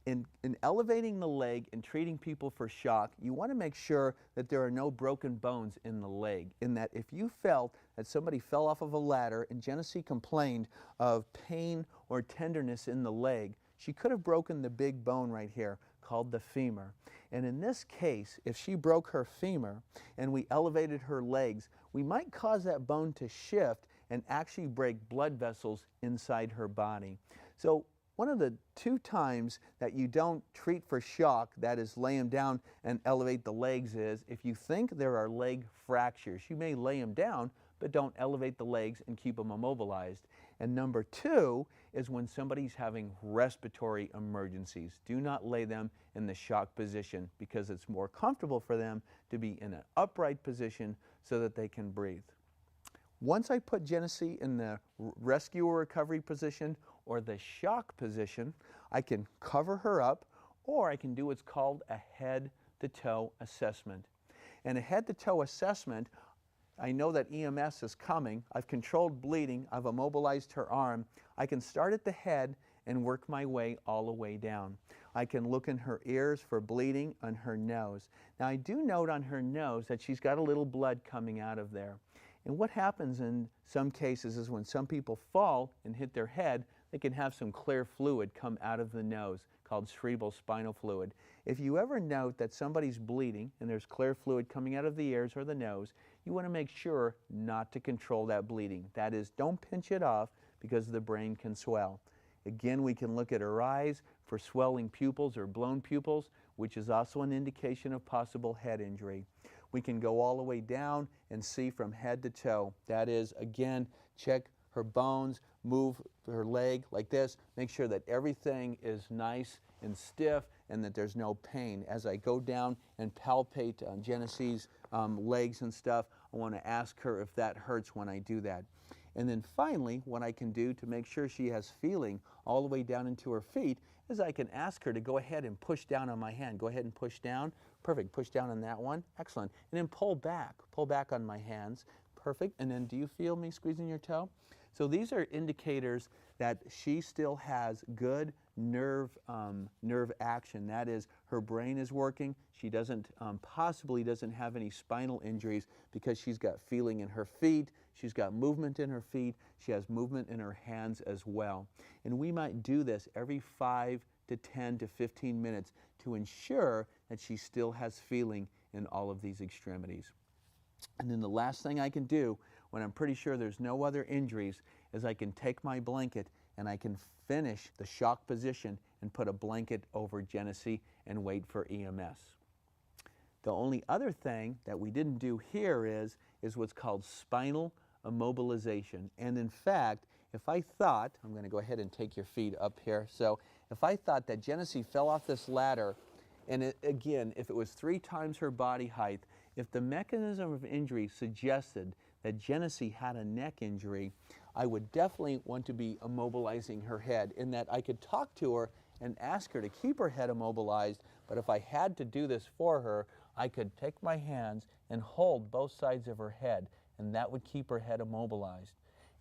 In elevating the leg and treating people for shock, you want to make sure that there are no broken bones in the leg. In that if you felt that somebody fell off of a ladder and Genesee complained of pain or tenderness in the leg, she could have broken the big bone right here called the femur. And in this case, if she broke her femur and we elevated her legs, we might cause that bone to shift and actually break blood vessels inside her body. So one of the 2 times that you don't treat for shock, that is lay them down and elevate the legs, is if you think there are leg fractures. You may lay them down, but don't elevate the legs and keep them immobilized. And number 2 is when somebody's having respiratory emergencies. Do not lay them in the shock position because it's more comfortable for them to be in an upright position so that they can breathe. Once I put Genesee in the rescue or recovery position or the shock position, I can cover her up, or I can do what's called a head-to-toe assessment. And a head-to-toe assessment, I know that EMS is coming. I've controlled bleeding. I've immobilized her arm. I can start at the head and work my way all the way down. I can look in her ears for bleeding, on her nose. Now I do note on her nose that she's got a little blood coming out of there. And what happens in some cases is when some people fall and hit their head, they can have some clear fluid come out of the nose called cerebral spinal fluid. If you ever note that somebody's bleeding and there's clear fluid coming out of the ears or the nose, you want to make sure not to control that bleeding. That is, don't pinch it off because the brain can swell. Again, we can look at her eyes for swelling pupils or blown pupils, which is also an indication of possible head injury. We can go all the way down and see from head to toe. That is, again, check her bones, move her leg like this, make sure that everything is nice and stiff and that there's no pain. As I go down and palpate Genesee's legs and stuff, I want to ask her if that hurts when I do that. And then finally, what I can do to make sure she has feeling all the way down into her feet is I can ask her to go ahead and push down on my hand. Go ahead and push down. Perfect. Push down on that one. Excellent. And then pull back on my hands. Perfect. And then do you feel me squeezing your toe? So these are indicators that she still has good nerve action. That is, her brain is working. She possibly doesn't have any spinal injuries because she's got feeling in her feet. She's got movement in her feet. She has movement in her hands as well. And we might do this every 5 to 10 to 15 minutes to ensure that she still has feeling in all of these extremities. And then the last thing I can do when I'm pretty sure there's no other injuries is I can take my blanket and I can finish the shock position and put a blanket over Genesee and wait for EMS. The only other thing that we didn't do here is what's called spinal immobilization. And in fact, if I thought, I'm going to go ahead and take your feet up here. So if I thought that Genesee fell off this ladder, and again, if it was 3 times her body height, if the mechanism of injury suggested that Genesee had a neck injury, I would definitely want to be immobilizing her head, in that I could talk to her and ask her to keep her head immobilized, but if I had to do this for her, I could take my hands and hold both sides of her head, and that would keep her head immobilized.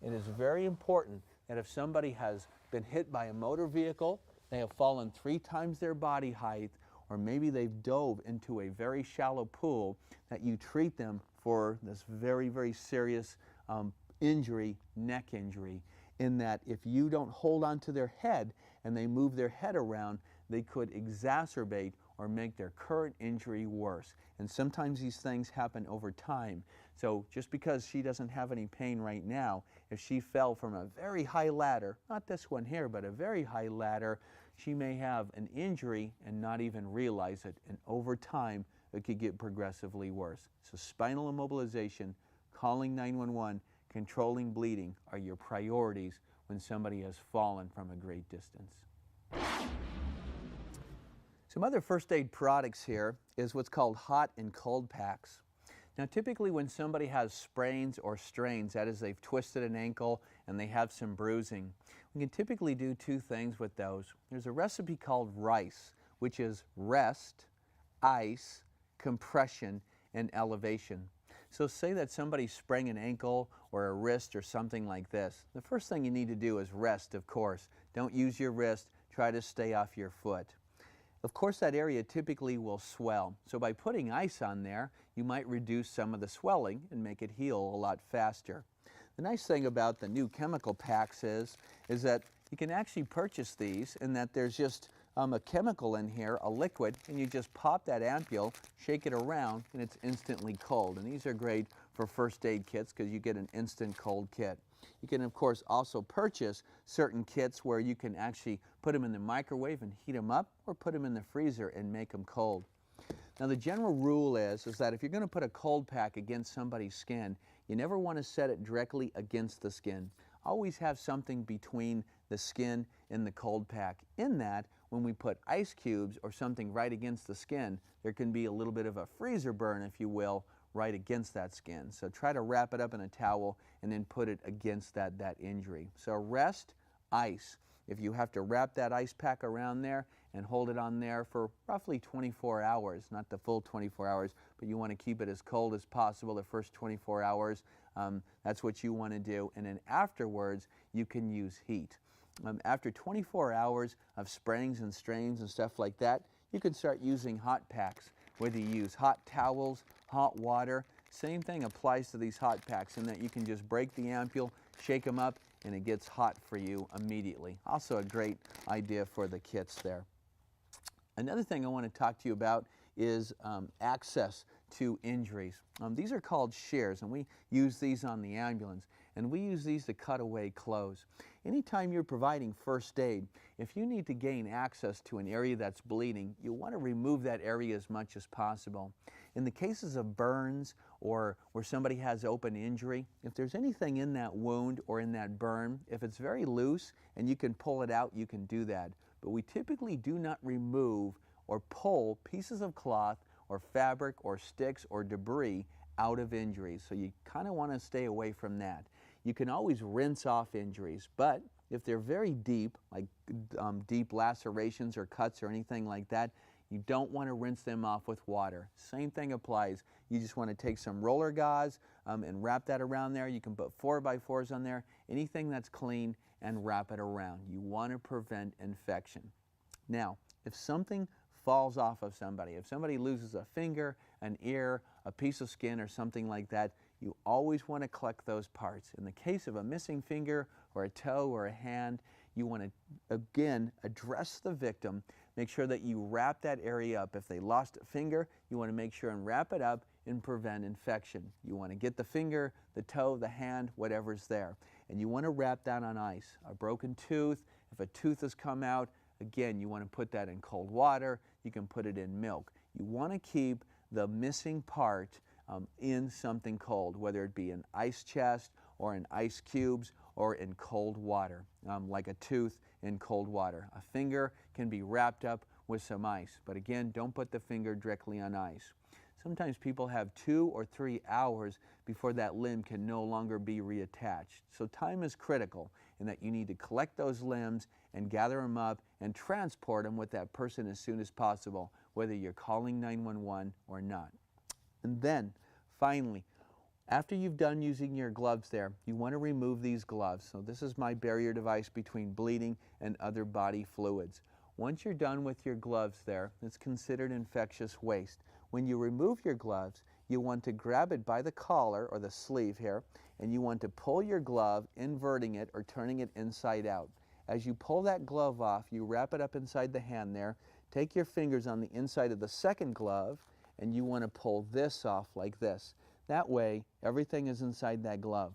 It is very important that if somebody has been hit by a motor vehicle, they have fallen 3 times their body height, or maybe they've dove into a very shallow pool, that you treat them for this very, very serious injury, neck injury, in that if you don't hold on to their head and they move their head around, they could exacerbate or make their current injury worse. And sometimes these things happen over time. So just because she doesn't have any pain right now, if she fell from a very high ladder, not this one here, but a very high ladder, she may have an injury and not even realize it. And over time, it could get progressively worse. So spinal immobilization, calling 911, controlling bleeding are your priorities when somebody has fallen from a great distance. Some other first aid products here is what's called hot and cold packs. Now typically when somebody has sprains or strains, that is they've twisted an ankle and they have some bruising, we can typically do 2 things with those. There's a recipe called RICE, which is rest, ice, compression, and elevation. So say that somebody sprained an ankle or a wrist or something like this. The first thing you need to do is rest, of course. Don't use your wrist, try to stay off your foot. Of course, that area typically will swell. So by putting ice on there, you might reduce some of the swelling and make it heal a lot faster. The nice thing about the new chemical packs is that you can actually purchase these, and that there's just a chemical in here, a liquid, and you just pop that ampule, shake it around, and it's instantly cold. And these are great for first aid kits because you get an instant cold kit. You can, of course, also purchase certain kits where you can actually put them in the microwave and heat them up, or put them in the freezer and make them cold. Now the general rule is that if you're going to put a cold pack against somebody's skin, you never want to set it directly against the skin. Always have something between the skin and the cold pack. In that, when we put ice cubes or something right against the skin, there can be a little bit of a freezer burn, if you will, right against that skin. So try to wrap it up in a towel and then put it against that injury. So rest, ice. If you have to wrap that ice pack around there and hold it on there for roughly 24 hours, not the full 24 hours, but you want to keep it as cold as possible the first 24 hours. That's what you want to do. And then afterwards, you can use heat. After 24 hours of sprains and strains and stuff like that, you can start using hot packs, whether you use hot towels, hot water. Same thing applies to these hot packs, in that you can just break the ampule, shake them up, and it gets hot for you immediately. Also a great idea for the kits there. Another thing I want to talk to you about is access to injuries. These are called shears, and we use these on the ambulance, and we use these to cut away clothes. Anytime you're providing first aid, if you need to gain access to an area that's bleeding, you want to remove that area as much as possible. In the cases of burns or where somebody has open injury, if there's anything in that wound or in that burn, if it's very loose and you can pull it out, you can do that. But we typically do not remove or pull pieces of cloth or fabric or sticks or debris out of injuries. So you kind of want to stay away from that. You can always rinse off injuries, but if they're very deep, like deep lacerations or cuts or anything like that, you don't want to rinse them off with water. Same thing applies. You just want to take some roller gauze and wrap that around there. You can put 4x4s on there, anything that's clean, and wrap it around. You want to prevent infection. Now, if something falls off of somebody, if somebody loses a finger, an ear, a piece of skin, or something like that, you always want to collect those parts. In the case of a missing finger or a toe or a hand, you want to, again, address the victim. Make sure that you wrap that area up. If they lost a finger, you want to make sure and wrap it up and prevent infection. You want to get the finger, the toe, the hand, whatever's there. And you want to wrap that on ice. A broken tooth, if a tooth has come out, again, you want to put that in cold water. You can put it in milk. You want to keep the missing part in something cold, whether it be an ice chest or in ice cubes or in cold water, like a tooth in cold water. A finger can be wrapped up with some ice, but again, don't put the finger directly on ice. Sometimes people have 2 or 3 hours before that limb can no longer be reattached. So time is critical in that you need to collect those limbs and gather them up and transport them with that person as soon as possible, whether you're calling 911 or not. And then, finally, after you've done using your gloves there, you want to remove these gloves. So this is my barrier device between bleeding and other body fluids. Once you're done with your gloves there, it's considered infectious waste. When you remove your gloves, you want to grab it by the collar or the sleeve here, and you want to pull your glove, inverting it or turning it inside out. As you pull that glove off, you wrap it up inside the hand there, take your fingers on the inside of the second glove, and you want to pull this off like this. That way, everything is inside that glove.